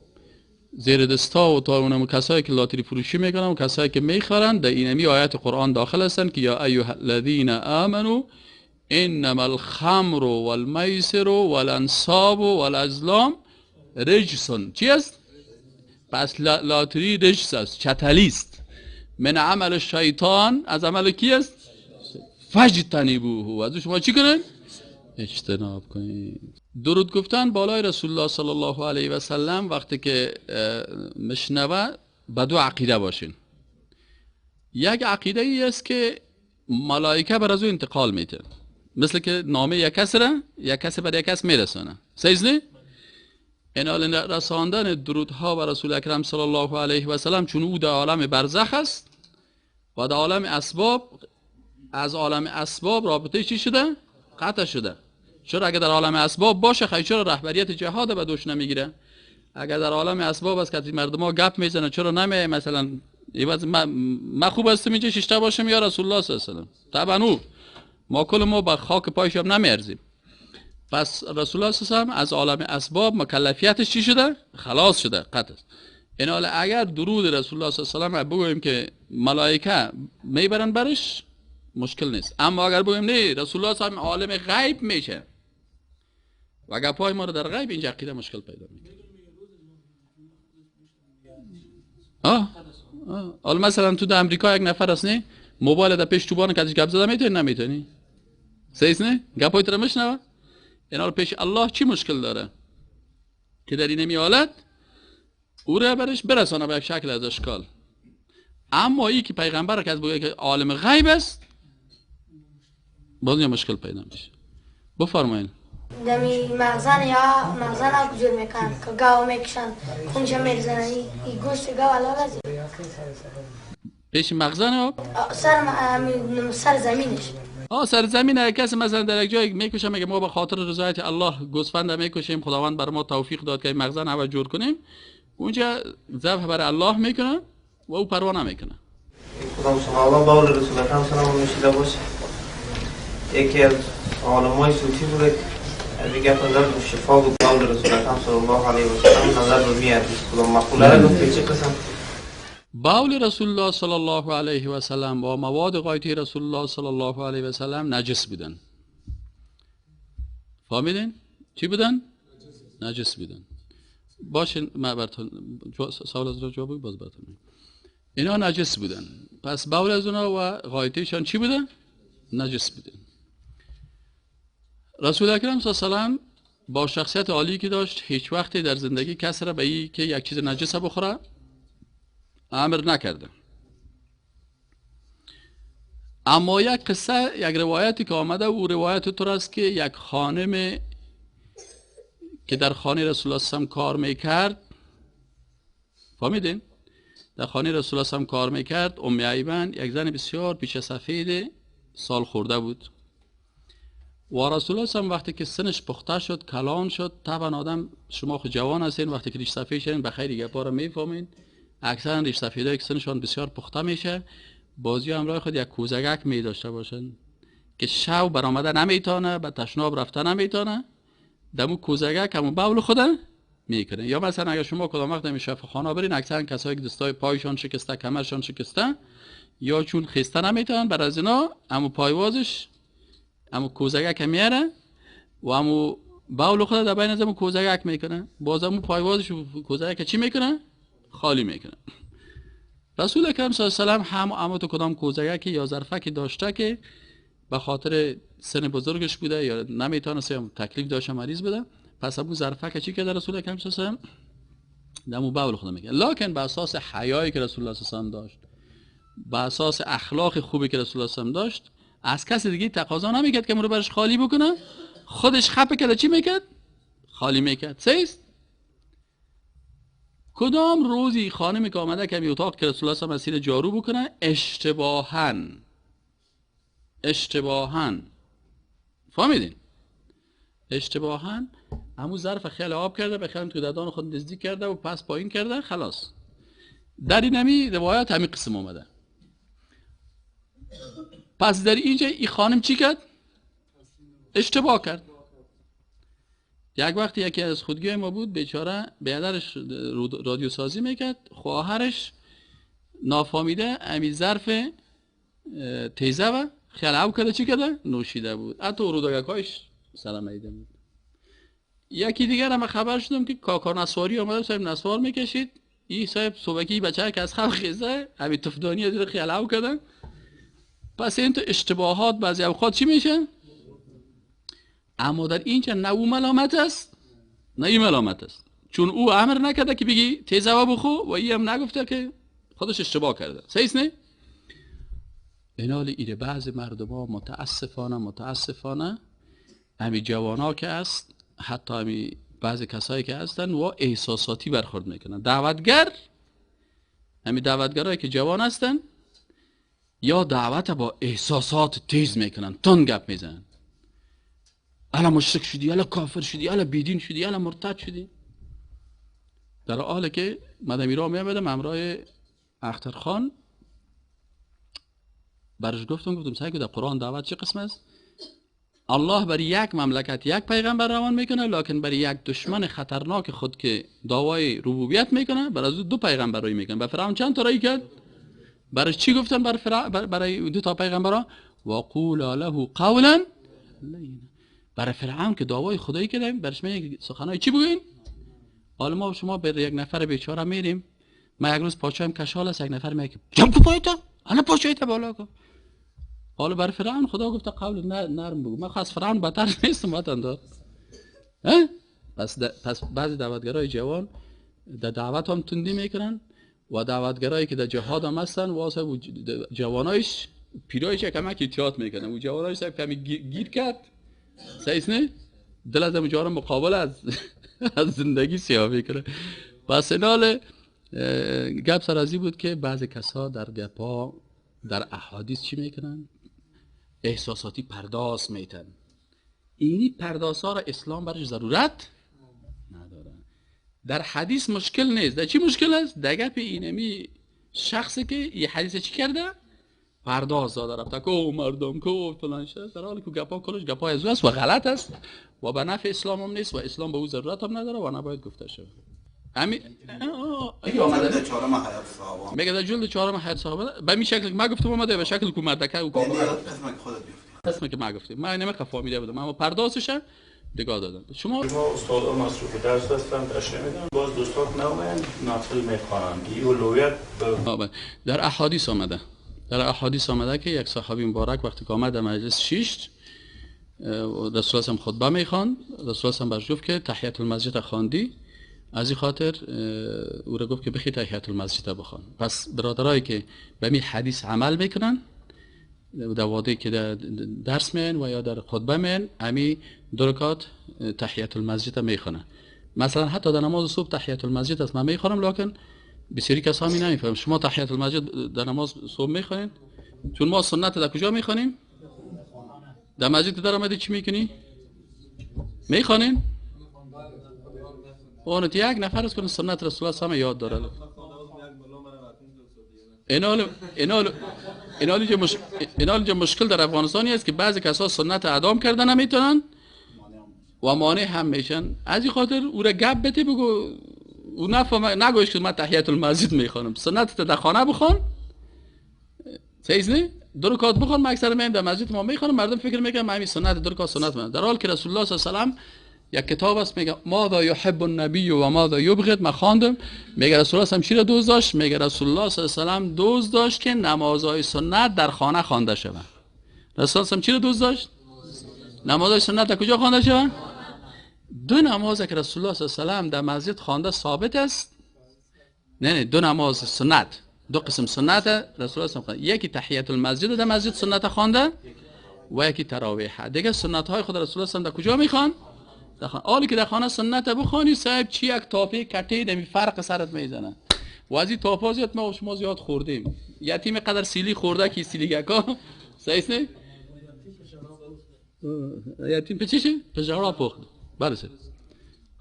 S4: زیر دستا و تا اونمو کسایی که لاتری فروشی میکنن و کسایی که میخورن در اینمی آیت قرآن داخل هستن که یا ایها الذین آمنوا انما الخمر والمیسر والانصاب والازلام رجس. چی است؟ پس لاتری رجس است، چتلی است. من عمل شیطان، از عمل کی است؟ فاجتنبوه، از شما چی کنین؟ اجتناب کنین. درود گفتن بالای رسول الله صلی الله علیه و سلم وقتی که مشنوه به دو عقیده باشین. یک عقیده ای است که ملائکه بر از او انتقال میده، مثل که نامه یک کس را یک کس بر یک کس میرسونه. سیزنی؟ انال رساندن درودها بر رسول اکرم صلی الله علیه و سلم چون او در عالم برزخ است و در عالم اسباب، از عالم اسباب رابطه چی شده؟ قطع شده. چرا اگر در عالم اسباب باشه خیلی چرا رهبریت جهاد به دوش نمیگیره؟ اگر در عالم اسباب است که مردم ها گپ میزنن چرا نمیه مثلا ما خوب است اینجا شیشته باشم یا رسول الله صلی الله علیه و سلم؟ طبعا او ما کل ما به خاک پایش هم نمیارزیم. پس رسول الله صلی الله علیه و سلم از عالم اسباب مکلفیتش چی شده؟ خلاص شده، قطع. این حال اگر درود رسول الله صلی الله علیه و سلم بگوییم که ملائکه میبرن برش مشکل نیست، اما اگر بگوییم نه رسول الله صلی الله علیه و سلم عالم غیب میشه و اگر پای ما رو در غیب، اینجا عقیده مشکل پیدا میکنه. حالا مثلا تو در امریکا یک نفر است نه موبایل در پیش چوبان کاتش گپ زده میتونی نمیتونی؟ سیس نه گپای تو میشنوه. این حال پیش الله چی مشکل داره که در این حالت او را برش برسانه به یک شکل از اشکال. اما ای که پیغمبر که از بگه که عالم غیب است باز مشکل پیدا میشه. بفرمایید.
S7: دمی مغزن یا مغزن ها کجور میکن که گاو میکشن خونشا میرزنن ای گوشت گاو علاقه زی
S4: پیش مغزن ها؟
S7: سر زمینش.
S4: سر زمین کسی مثلا در یک جای میکشه میگه ما به خاطر رضایت الله گوسفند میکشیم، خداوند بر ما توفیق داد که مغزن ها جور کنیم، اونجا ذبح برای الله میکنه و او پروا نمیکنه.
S8: خدام صحابه باول رسول اکرم صلی الله علیه و میشیده باشه. یکی از عالمای صوفی بوده دیگه نظر به شفا بود باول رسول اکرم صلی الله علیه و سلم نظر به میاد. خدام مقوله را گفت چه قسم؟
S4: باول رسول الله صلی الله علیه و سلم و مواد غایتی رسول الله صلی الله علیه و سلم نجس بودن. فهمیدین؟ چی بودن؟ نجس بودن. باشین من براتون سوال از رو جواب باز براتون میگم. اینا نجس بودن، پس بول از اونا و غایطهشان چی بودن؟ نجس بودن. رسول اکرم صلی الله علیه و سلم با شخصیت عالی که داشت هیچ وقتی در زندگی کسی را به این که یک چیز نجس بخوره امر نکرده. اما یک قصه، یک روایتی که آمده او روایت طور است که یک خانم که در خانه رسول الله صلی الله علیه و کار میکرد، فهمیدین؟ در خانه رسول الله صلی الله علیه و کار میکرد، ام ایمن یک زن بسیار پیش سفید سال خورده بود و رسول الله صلی الله علیه و وقتی که سنش پخته شد، کلان شد، طبعا آدم شما خود جوان هستین وقتی که ریش سفید شدین بخیر گپا رو میفهمین، اکثرا ریش سفیدایی که سنشان بسیار پخته میشه بازی همراه خود یک کوزگک می داشته باشن که شو برآمده نمیتونه، به تشناب رفته نمیتونه، دمو کوزگک همون باول خودن میکنه. یا مثلا اگر شما کدام وقت می شفاخانه برین، اکثرا کسایی که دستای پایشان شکسته، کمرشان شکسته، یا چون خسته نمیتونن، بر از اینا همون پایوازش همون کوزگک میاره و همون باول خود در بین از همون کوزگک میکنه، باز همون پایوازش کوزگک چی میکنه؟ خالی میکنه. رسول اکرم صلی الله علیه و سلم هم تو کدام کوزگک یا ظرفکی داشته که به خاطر سن بزرگش بوده یا نمیتونسته یا تکلیف داشته مریض بوده، پس ابو ظرفک چی کرده رسول اکرم صلی الله علیه و سلم؟ دمو باول خود میگه. لکن به اساس حیایی که رسول الله صلی الله علیه و سلم داشت، به اساس اخلاق خوبی که رسول الله صلی الله علیه و سلم داشت، از کسی دیگه تقاضا نمیکرد که مرو برش خالی بکنه، خودش خپه کرده چی میکرد؟ خالی میکرد. سیست کدام روزی خانمی که آمده که می اتاق که رسول الله صلی الله علیه و سلم جارو بکنه، اشتباهاً فهمیدین؟ اشتباهاً همون ظرف خیلی آب کرده، به خیلی تو ددان خود نزدیک کرده و پس پایین کرده، خلاص. در این همی روایات همین قسم اومده. پس در اینجا این خانم چی کرد؟ اشتباه کرد. یک وقتی یکی از خودگوی ما بود، بیچاره بیادرش رادیو سازی میکرد، خواهرش نافهمیده امی ظرف تیزه و خیلی او کرده چی کرده؟ نوشیده بود. حتی رودگاکایش سلام ایده بود. یکی دیگر هم خبر شدم که کاکا نسواری آمده، صاحب نسوار میکشید، این صاحب صبحکی بچه که از خواب خیزه همی تفدانی دیده خیلی او کردن. پس این تو اشتباهات بعضی اوقات چی میشن؟ اما در اینجا نه او ملامت است نه این ملامت است، چون او امر نکرده که بگی تیزه و بخو و این هم نگفته که خودش اشتباه کرده. صحیح نه؟ این حال ایره بعض مردم ها متاسفانه همی جوانا که است، حتی همی بعض کسایی که هستن و احساساتی برخورد میکنن. همی دعوتگرایی که جوان هستن یا دعوت با احساسات تیز میکنن، تون گپ میزنن، الا مشرک شدی، الا کافر شدی، الا بیدین شدی، الا مرتد شدی. در حالی که مدام ایران میامدم همراه اخترخان برش گفتم سعی که در قرآن دعوت چه قسم است؟ الله برای یک مملکت یک پیغمبر روان میکنه، لکن برای یک دشمن خطرناک خود که دعوای ربوبیت میکنه برای دو پیغمبر روی میکنه. به فرعون چند تا رای کرد؟ برای چی گفتن برای دو تا پیغمبرا؟ وقولا له قولا لینا. برای فرعون که دعوای خدایی کرده برش میگه سخنای چی بگین؟ حالا ما شما به یک نفر بیچاره میریم، ما یک روز پاچایم کشال است، یک نفر میگه جمع کو پایتا، حالا پاچایت بالا کن. حالا برای فرعون خدا گفته قول نرم بگو. من خاص فرعون بدتر نیستم وطن. پس بعضی دعوتگرای جوان در دعوت هم تندی میکنن و دعوتگرایی که در جهاد هم هستن واسه جوانایش پیرایش کمک احتیاط میکنن و جوانایش کمی گیر کرد. صحیح نه؟ دل از مجارم مقابل از زندگی سیاه میکنه. پس اینال گپ سرازی بود که بعضی کسا در گپا در احادیث چی میکنن؟ احساساتی پرداز میتن. اینی پرداز ها را اسلام برش ضرورت نداره. در حدیث مشکل نیست. در چی مشکل است؟ در گپ اینمی شخصی که یه حدیث چی کرده؟ پرداز داده رفته که او مردم که او فلان شد، در حالی که گپا کلش گپای ازو است و غلط است و به نفع اسلام هم نیست و اسلام به او ضرورت هم نداره و نباید گفته شد. میگه در چهارم حیات صحابه، میگه در جلد چهارم حیات صحابه به این شکل که ما گفتم اومده به شکل که مردکه و قسمه که ما گفتیم. من نمیخوام فهمیده بودم اما پردازش نگاه دادن. شما
S9: استاد مصروف درس هستن تشریح میدن، باز دوستان نمیان نافل میخوانند که اولویت
S4: در احادیث آمده، که یک صحابی مبارک وقتی که آمد در مجلس شیشت رسول الله خطبه میخوان، رسول الله برش گفت که تحیت المسجد خواندی، از این خاطر او را گفت که بخی تحیت المسجد بخوان. پس برادرایی که به می حدیث عمل میکنن در واقعی که در درس میان و یا در خطبه میان، امی دو رکعت تحیت المسجد میخونن. مثلا حتی در نماز صبح تحیت المسجد است من میخونم، لکن بسیاری کسا می نمیفهم. شما تحیت المسجد در نماز صبح میخونین؟ چون ما سنت در کجا میخونیم؟ در مسجد در آمده چی میکنی؟ میخونین؟ اونت یک نفر است که سنت رسول الله همه یاد داره. اینال مشکل در افغانستانی است که بعضی کسا سنت اعدام کردن نمیتونن و مانع هم میشن. از این خاطر او را گپ بده، بگو او نگوش که من تحیت المسجد میخوانم، سنت در خانه بخوان. صحیح نه؟ دو رکعت بخوان. ما اکثر میایم در مسجد ما میخوانم، مردم فکر میکنن من همین سنت دو رکعت سنت من، در حالی که رسول الله صلی الله علیه و سلم یک کتاب است میگه ماذا یحب النبی و ماذا یبغض. من خواندم میگه رسول الله هم چی را دوست داشت؟ میگه رسول الله صلی الله علیه و سلم دوست داشت که نمازهای سنت در خانه خوانده شود. رسول الله هم چی را دوست داشت؟ نمازهای سنت در کجا خوانده شود؟ دو نماز که رسول الله صلی الله علیه و سلم در مسجد خوانده ثابت است. نه دو نماز سنت، دو قسم سنت رسول الله صلی الله علیه و سلم، یکی تحیت المسجد در مسجد سنت خوانده و یکی تراویح. دیگه سنت های خود رسول الله صلی الله علیه و سلم در کجا میخوان؟ حالی که در خانه سنت بخوانی صاحب چی یک تاپی کټی دمی فرق سرت میزنه. و از این تاپا زیاد ما و شما زیاد خوردیم. یتیم قدر سیلی خورده که سیلیگکا صحیح نه؟ یتیم پچیشه؟ پجارا پخت. بله سر.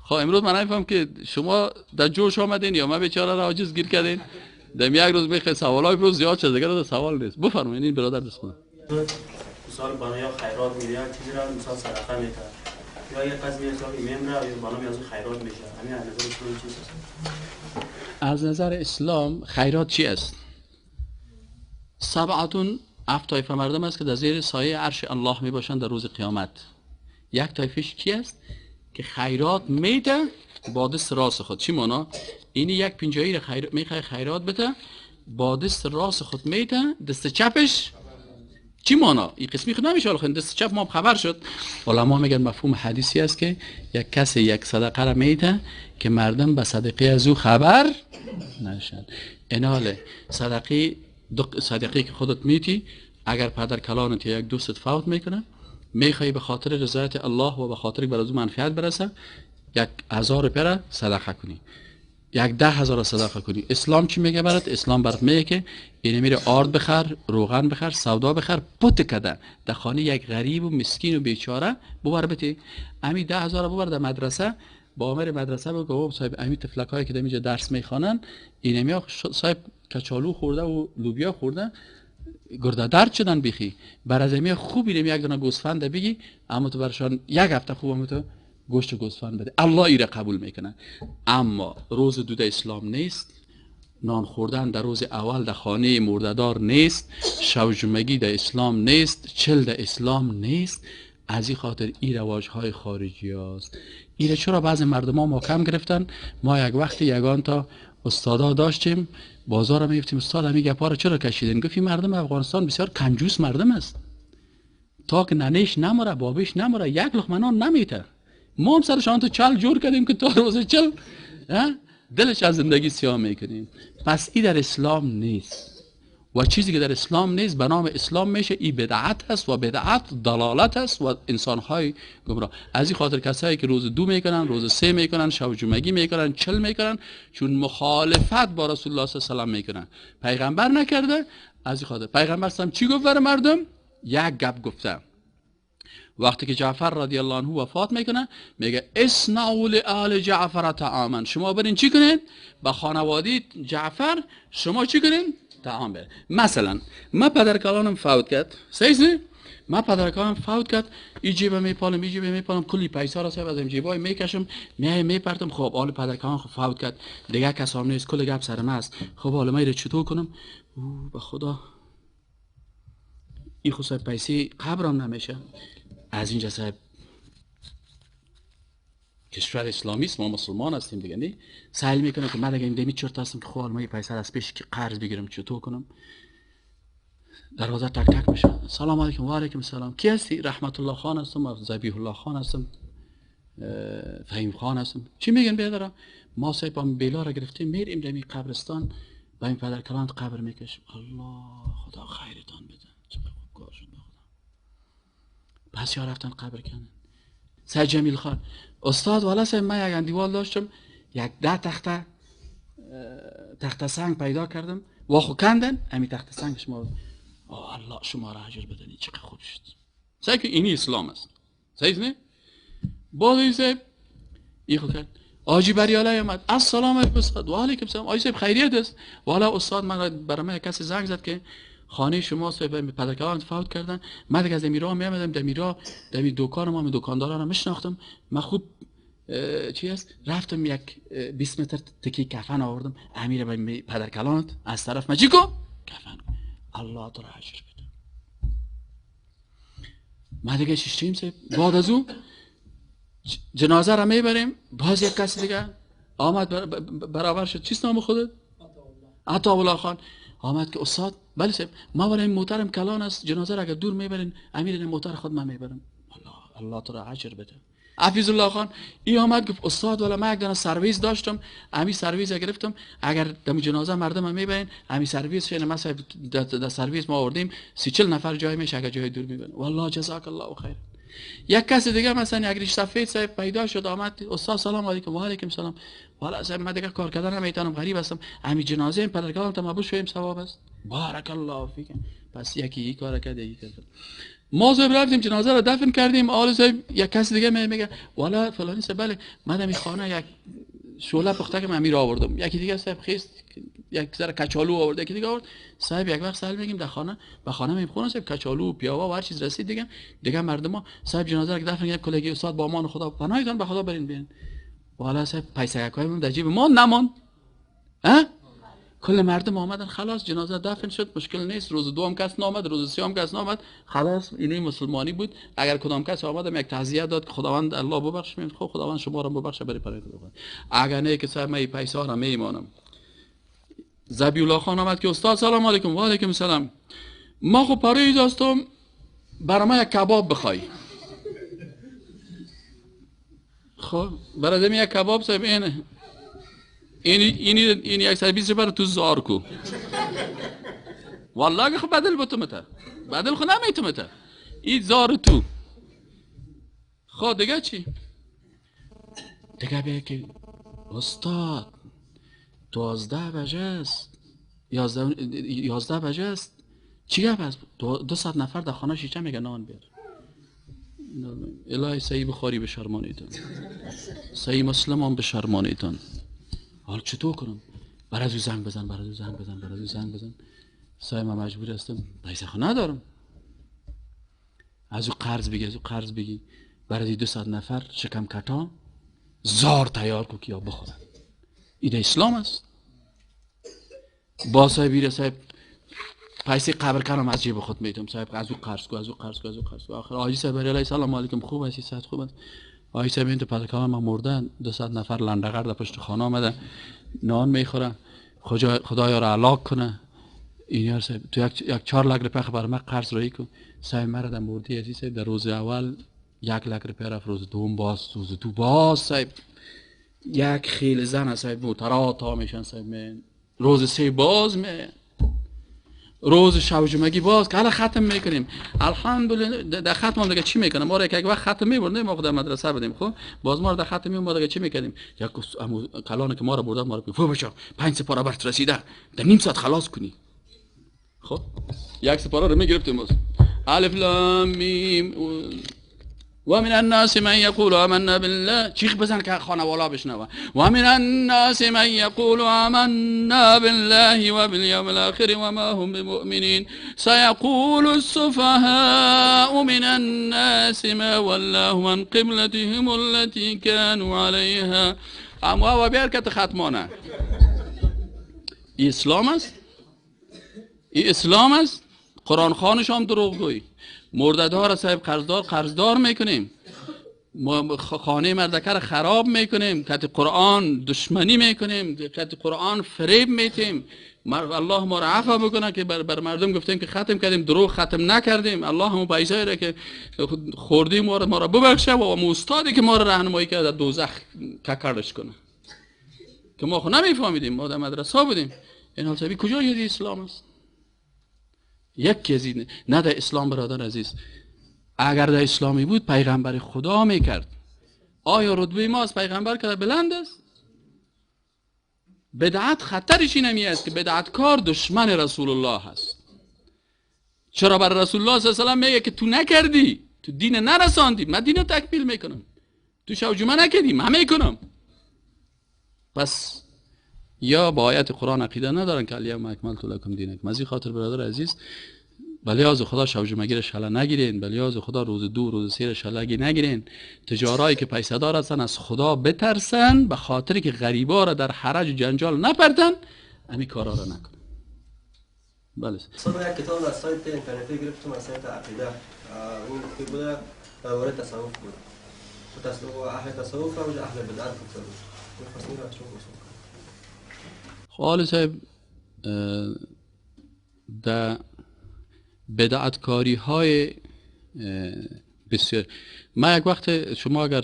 S4: خب امروز من نمیفهم که شما در جوش آمدین یا ما بیچاره را عاجز گیر کردین. دم یک روز میخوای سوالای روز زیاد شد، دیگه سوال نیست. بفرمایید این برادر بسم الله.
S9: مثال بنایا خیرات میدن، چیزی را مثال صدقه میکنه. یا یک قضیه میسازی میمره یا بنامی از خیرات میشه. همین از نظر اسلام چی است؟
S4: از نظر اسلام خیرات چی است؟ سبعتون هفت طایفه مردم است که در زیر سایه عرش الله می باشند در روز قیامت. یک طایفهش کی است؟ که خیرات میده با دست راست خود. چی معنا؟ اینی یک پنجایی را میخوای خیرات بده با دست راست خود میده، دست چپش چی معنا؟ این قسمی خود نمیشه. الان دست چپ ما خبر شد. علما میگن مفهوم حدیثی است که یک کسی یک صدقه را میده که مردم به صدقه از او خبر نشن. ایناله صدقه که خودت میتی، اگر پدر کلانت یا یک دوستت فوت میکنه، میخوای به خاطر رضایت الله و به خاطر که بر از او منفعت برسه 1000 روپیه صدقه کنی، 10,000 صدقه کنی. اسلام چی میگه برات؟ اسلام برات میگه که اینه میره آرد بخر، روغن بخر، سودا بخر، پوت کده در خانه یک غریب و مسکین و بیچاره ببر بتی. امی 10,000 ببر در مدرسه، با امر مدرسه بگو صاحب امی تفلکایی که اینجا درس میخوانن اینه میا صاحب کچالو خورده و لوبیا خورده گرده درد شدن بیخی، بر از امی خوب اینه یک دونه گوسفند بگی اما تو برشان یک هفته خوب اما تو گوشت گوسفند بده، الله ایره قبول میکنه. اما روز دود اسلام نیست، نان خوردن در روز اول در خانه مرددار نیست، شوجمگی در اسلام نیست، چل در اسلام نیست. از این خاطر این رواجهای خارجی هست. ایره چرا بعضی مردم ها محکم گرفتن؟ ما یک وقتی یگان تا استادا داشتیم بازار میفتیم، استاد همین گپا رو چرا کشیدین؟ گفت مردم افغانستان بسیار کنجوس مردم است، تا که ننیش نمره بابیش نمره یک لقمه نان نمیته. ما هم سرشان تو چل جور کردیم که تا روز چل دلش از زندگی سیاه میکنیم. پس این در اسلام نیست و چیزی که در اسلام نیست به نام اسلام میشه. این بدعت هست و بدعت ضلالت هست و انسانهای گمراه. از این خاطر کسایی که روز 2 میکنن، روز 3 میکنن، شب جمعگی میکنن، 40 میکنن، چون مخالفت با رسول الله صلی الله علیه و سلم میکنن. پیغمبر نکرده. از این خاطر پیغمبر سلام چی گفت برای مردم؟ یک گپ گفته. وقتی که جعفر رضی الله عنه وفات میکنه میگه اصنعوا لآل جعفر طعاما، شما برین چی کنین؟ با خانواده جعفر شما چی کنین؟ طعام برین. مثلا ما پدرکالانم فوت کرد، صحیح؟ ما پدرکالانم فوت کرد، این جیبه میپالم کلی پیسا را صاحب از این جیبای میکشم میپرتم. خب حال پدرکالان خب فوت کرد دیگه کسام نیست، کل گپ سر ما است. خب حالا ما چطور کنم؟ به خدا این خود صاحب پیسی قبرم نمیشه. از اینجا صاحب کشور اسلامی است، ما مسلمان هستیم دیگه. نه سعی میکنه که من اگه این دمی چرت هستم که خب ما پیسه از پیش که قرض بگیرم چطور کنم. دروازه تک تک میشه. سلام علیکم. و علیکم السلام. کی هستی؟ رحمت الله خان هستم، ذبیح الله خان هستم، فهیم خان هستم. چی میگن بیادرم؟ ما صاحب با بیلا را گرفتیم میریم دمی قبرستان با این پدر کلان قبر میکشیم. الله خدا خیرتان بده. چه خوب کار شد خدا. بس یا رفتن قبر کردن. سید جمیل خان استاد والا صاحب من یک اندیوال داشتم، یک 10 تخته سنگ پیدا کردم واخو کندن امی تخته سنگش ما. الله شما را اجر بدنی چقدر خوب شد. صحیح که اینی اسلام است. صحیح نه؟ باز صاحب ای خود کرد آجی بریاله اومد. السلام علیکم استاد. و علیکم السلام. آجی صاحب خیریت است؟ والا استاد من برای من کسی زنگ زد که خانه شما صاحب پدرکلان فوت کردن. من دیگه از امیرا میامدم دمیرا دمی دکان ما دکاندارا رو میشناختم. من خود چی است رفتم یک 20 متر تکی کفن آوردم امیر به پدرکلانت از طرف مجیکو کفن. الله تو را اجر بده. ما دیگه شیشتیم صاحب. بعد از اون جنازه را میبریم باز یک کسی دیگه آمد برابر شد. چیست نام خودت؟ عطاالله خان. آمد که استاد بله صاحب ما برای این محترم کلان است جنازه را اگر دور میبرین امیر این محترم خود من میبرم. الله تو را اجر بده. حفیظ الله خان ای آمد گفت استاد والا من یک دانه سرویس داشتم امی سرویس گرفتم اگر دم جنازه مردم میبرین امی سرویس شین ما صاحب در سرویس ما آوردیم 30-40 نفر جای میشه اگر جای دور میبرن. والله جزاک الله خیر. یک کس دیگه مثلا یک ریش سفید صاحب پیدا شد آمد استاد سلام علیکم. و علیکم السلام. والا صاحب من دیگه کار کردن نمیتونم غریب هستم امی جنازه این پدرکلان تا مبوش شویم ثواب است. بارک الله فیک. پس یکی این کار کرد یکی کرد. ما صاحب رفتیم جنازه رو دفن کردیم. آل صاحب یک کس دیگه میگه والا فلانی صاحب بله من در خانه یک شعله پخته که امیر آوردم. یکی دیگه صاحب خیست یک ذره کچالو آورد. یکی دیگه آورد. صاحب یک وقت سال میگیم در خانه به خانه میخونه صاحب کچالو پیاوا و هر چیز رسید دیگه مردم صاحب جنازه رو دفن کردن. کلگی استاد با امان خدا پناهتون به خدا برین. والا صاحب پیسه‌کای من در جیب ما نمان. کل مردم آمدن خلاص جنازه دفن شد مشکل نیست. روز دوم کس نامد روز سوم کس نامد خلاص اینه مسلمانی بود. اگر کدام کس آمدم یک تعزیه داد که خداوند الله ببخش میگم خب خداوند شما را ببخشه بری پرید بخواد. اگر نه که صاحب من این پیسه ها را میمانم. ذبیح الله خان آمد که استاد سلام علیکم. و علیکم السلام. ما خب پاره داشتم برای من یک کباب بخوای. خب برای من یک کباب صاحب اینه این یک سرویس برای تو زار کو. والله خب بدل بتومته بدل خو نمیتومته این زار تو. خب دیگه چی دیگه بگه که استاد 12 بجه است 11 بجه است چی گپ است 200 نفر در خانه شیشه میگه نان بیار. الهی صحیح بخاری به شرمانیتون صحیح مسلم هم به شرمانیتون. حال چطور کنم؟ برای او زنگ بزن. صاحب من مجبور هستم پیسه خو ندارم. از او قرض بگی برای 200 نفر شکم کتا زار تیار کو که یا بخورن. این اسلام است. با صاحبی صاحب پیسه قبر کنم از جیب خود میتونم صاحب از او قرض کو. آخر آجی صاحب علیه سلام علیکم خوب هستی صحت خوب است. آقای صاحب این تو پدرکلان ما مردن 200 نفر لندغر در پشت خانه آمدن نان میخورن خدایا را هلاک کنه. این صاحب تو یک 4 لک روپیه برای من قرض رایی کن. صاحب مرا در مردی عزیز صاحب در روز اول 1 لک روپیه رفت. روز دوم باز صاحب یک خیل زن صاحب موترا تا میشن صاحب. روز 3 باز روز شب جمعگی باز که حالا ختم میکنیم الحمدلله. در ختم هم دیگه چی میکنم ما را یک وقت ختم میبردیم ما در مدرسه بدیم. خب باز ما را در ختم ما دیگه چی میکردیم یک کلانه که ما را بردن ما را فو بچا 5 سپاره برت رسیده در نیم ساعت خلاص کنی. خب یک سپاره رو میگرفتیم باز الف لام میم و من الناس من یقول آمنا بالله چیخ بزن که خانوالا بشنوه. و من الناس من یقول آمنا بالله و بالیوم الاخر و ما هم بمؤمنین سیقول السفهاء من الناس ما ولاهم عن قبلتهم التي كانوا عليها. اما و بیرکت ختمانه این اسلام است. قرآن خوانش هم دروغ گویی. مرده‌ها را صاحب قرضدار میکنیم. ما خانه مردکه را خراب میکنیم، کت قرآن دشمنی میکنیم، کت قرآن فریب میتیم. الله ما را عفو بکنه که بر مردم گفتیم که ختم کردیم، دروغ ختم نکردیم. الله هم پیسایی را که خوردیم ما را ببخشه و استادی که ما را راهنمایی کرده دوزخ ککرش کنه که ما خود نمیفهمیدیم، ما در مدرسه بودیم. این حال کجا یادی اسلام است؟ یک چیزی نه در اسلام برادر عزیز. اگر در اسلامی بود پیغمبر خدا میکرد. آیا رتبه ما از پیغمبر که بلند است؟ بدعت خطرش این است که بدعتکار دشمن رسول الله هست. چرا بر رسول الله صلی الله علیه و آله میگه که تو نکردی، تو دین نرساندی، من دین رو تکمیل میکنم. تو شوجمه نکردی، من میکنم. پس یا با آیت قرآن عقیده ندارن که الیوم اکملت لکم دینکم. از این خاطر برادر عزیز بلیاز خدا شوجمگیر شلا نگیرین، بلیاز خدا روز 2 روز 3 شلگی نگیرین. تجارایی که پیسه دار هستن از خدا بترسن، به خاطر که غریبا را در حرج و جنجال نپردن، همین کارا را نکن. بله.
S10: صدا یک کتاب از سایت اینترنتی گرفتم از سایت عقیده. اون که بوده درباره تصوف بود. و اهل تصوف و اهل بدعت بود. می‌خواستم را چون گفتم.
S4: خاله صاحب در بدعتکاری های بسیار. من یک وقت شما اگر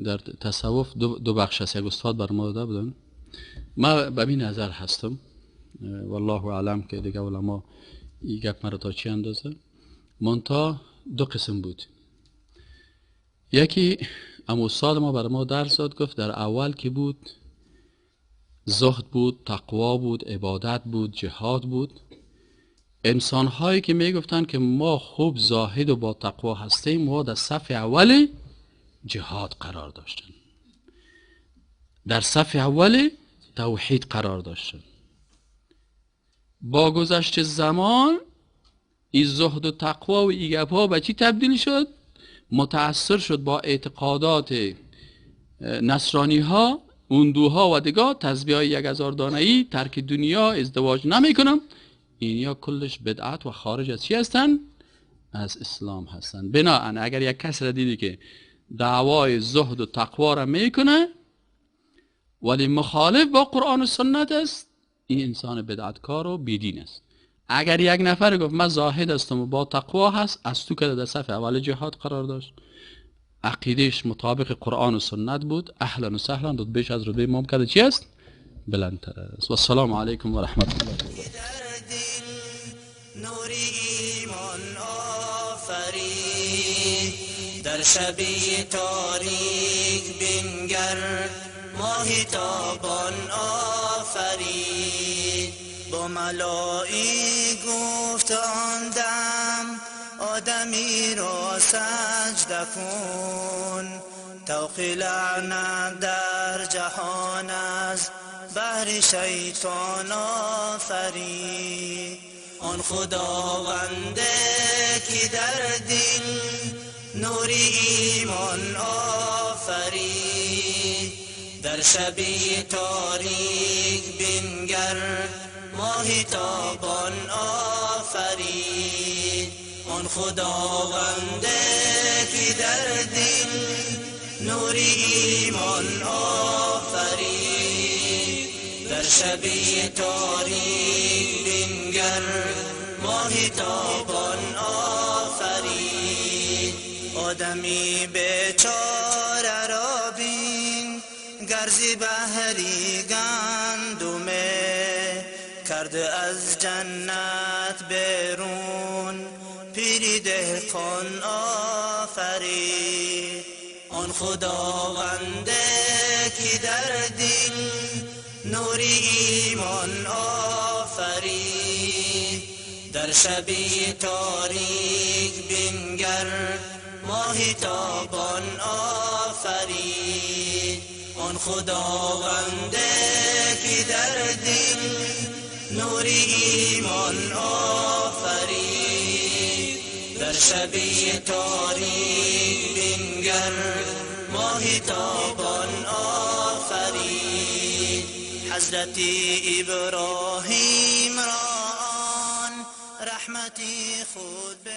S4: در تصوف دو بخش است، یک استاد بر ما داده بودن، من به این نظر هستم والله اعلم که دیگه علما این گپ مرا تا چی اندازه. منتها دو قسم بود. یکی استاد ما بر ما درس داد، گفت در اول که بود زهد بود، تقوا بود، عبادت بود، جهاد بود. انسان هایی که می گفتن که ما خوب زاهد و با تقوا هستیم، ما در صف اول جهاد قرار داشتن، در صف اول توحید قرار داشتن. با گذشت زمان این زهد و تقوا و این گپ ها به چی تبدیل شد؟ متأثر شد با اعتقادات نصرانی ها، هندوها و دیگه. تسبیح های 1000 دانه‌ای، ترک دنیا، ازدواج نمی کنم. اینیا کلش بدعت و خارج از چی هستن؟ از اسلام هستن. بناهن اگر یک کس را دیدی که دعوای زهد و تقوا را میکنه ولی مخالف با قرآن و سنت است، این انسان بدعتکار و بیدین است. اگر یک نفر گفت من زاهد هستم و با تقوا هست، از تو که در صف اول جهاد قرار داشت، عقیدهش مطابق قرآن و سنت بود، اهلا و سهلا، رتبهش از رتبه امام کرده چی است؟ بلندتر است. و السلام علیکم و رحمت الله و برکاته.
S3: نور ایمان آفرید در شبی تاریک بنگر ماهی تابان آفرید با ملایی گفت آن دم آدمی را سجده کن توق لعنت در جهان از بهر شیطان آفرید آن خداونده که در دل نور ایمان آفرید در شبی تاریک بنگر ماهی تابان آفرید آن خداونده که در دل نور ایمان آفرید در شبی تاریک بنگر ماهی تابان آفرید آدمی بیچاره را بین گرزی بحری گندمه کرده از جنت بیرون پیری دهقان آفرید آن خداونده که در دل نور ایمان آفرید در شبی تاریک بنگر ماهی تابان آفرید آن خداونده که در دل نور ایمان آفرید در شبی تاریک بنگر ماهی تابان آفرید حضرت ابراهیم را آن رحمتی خود به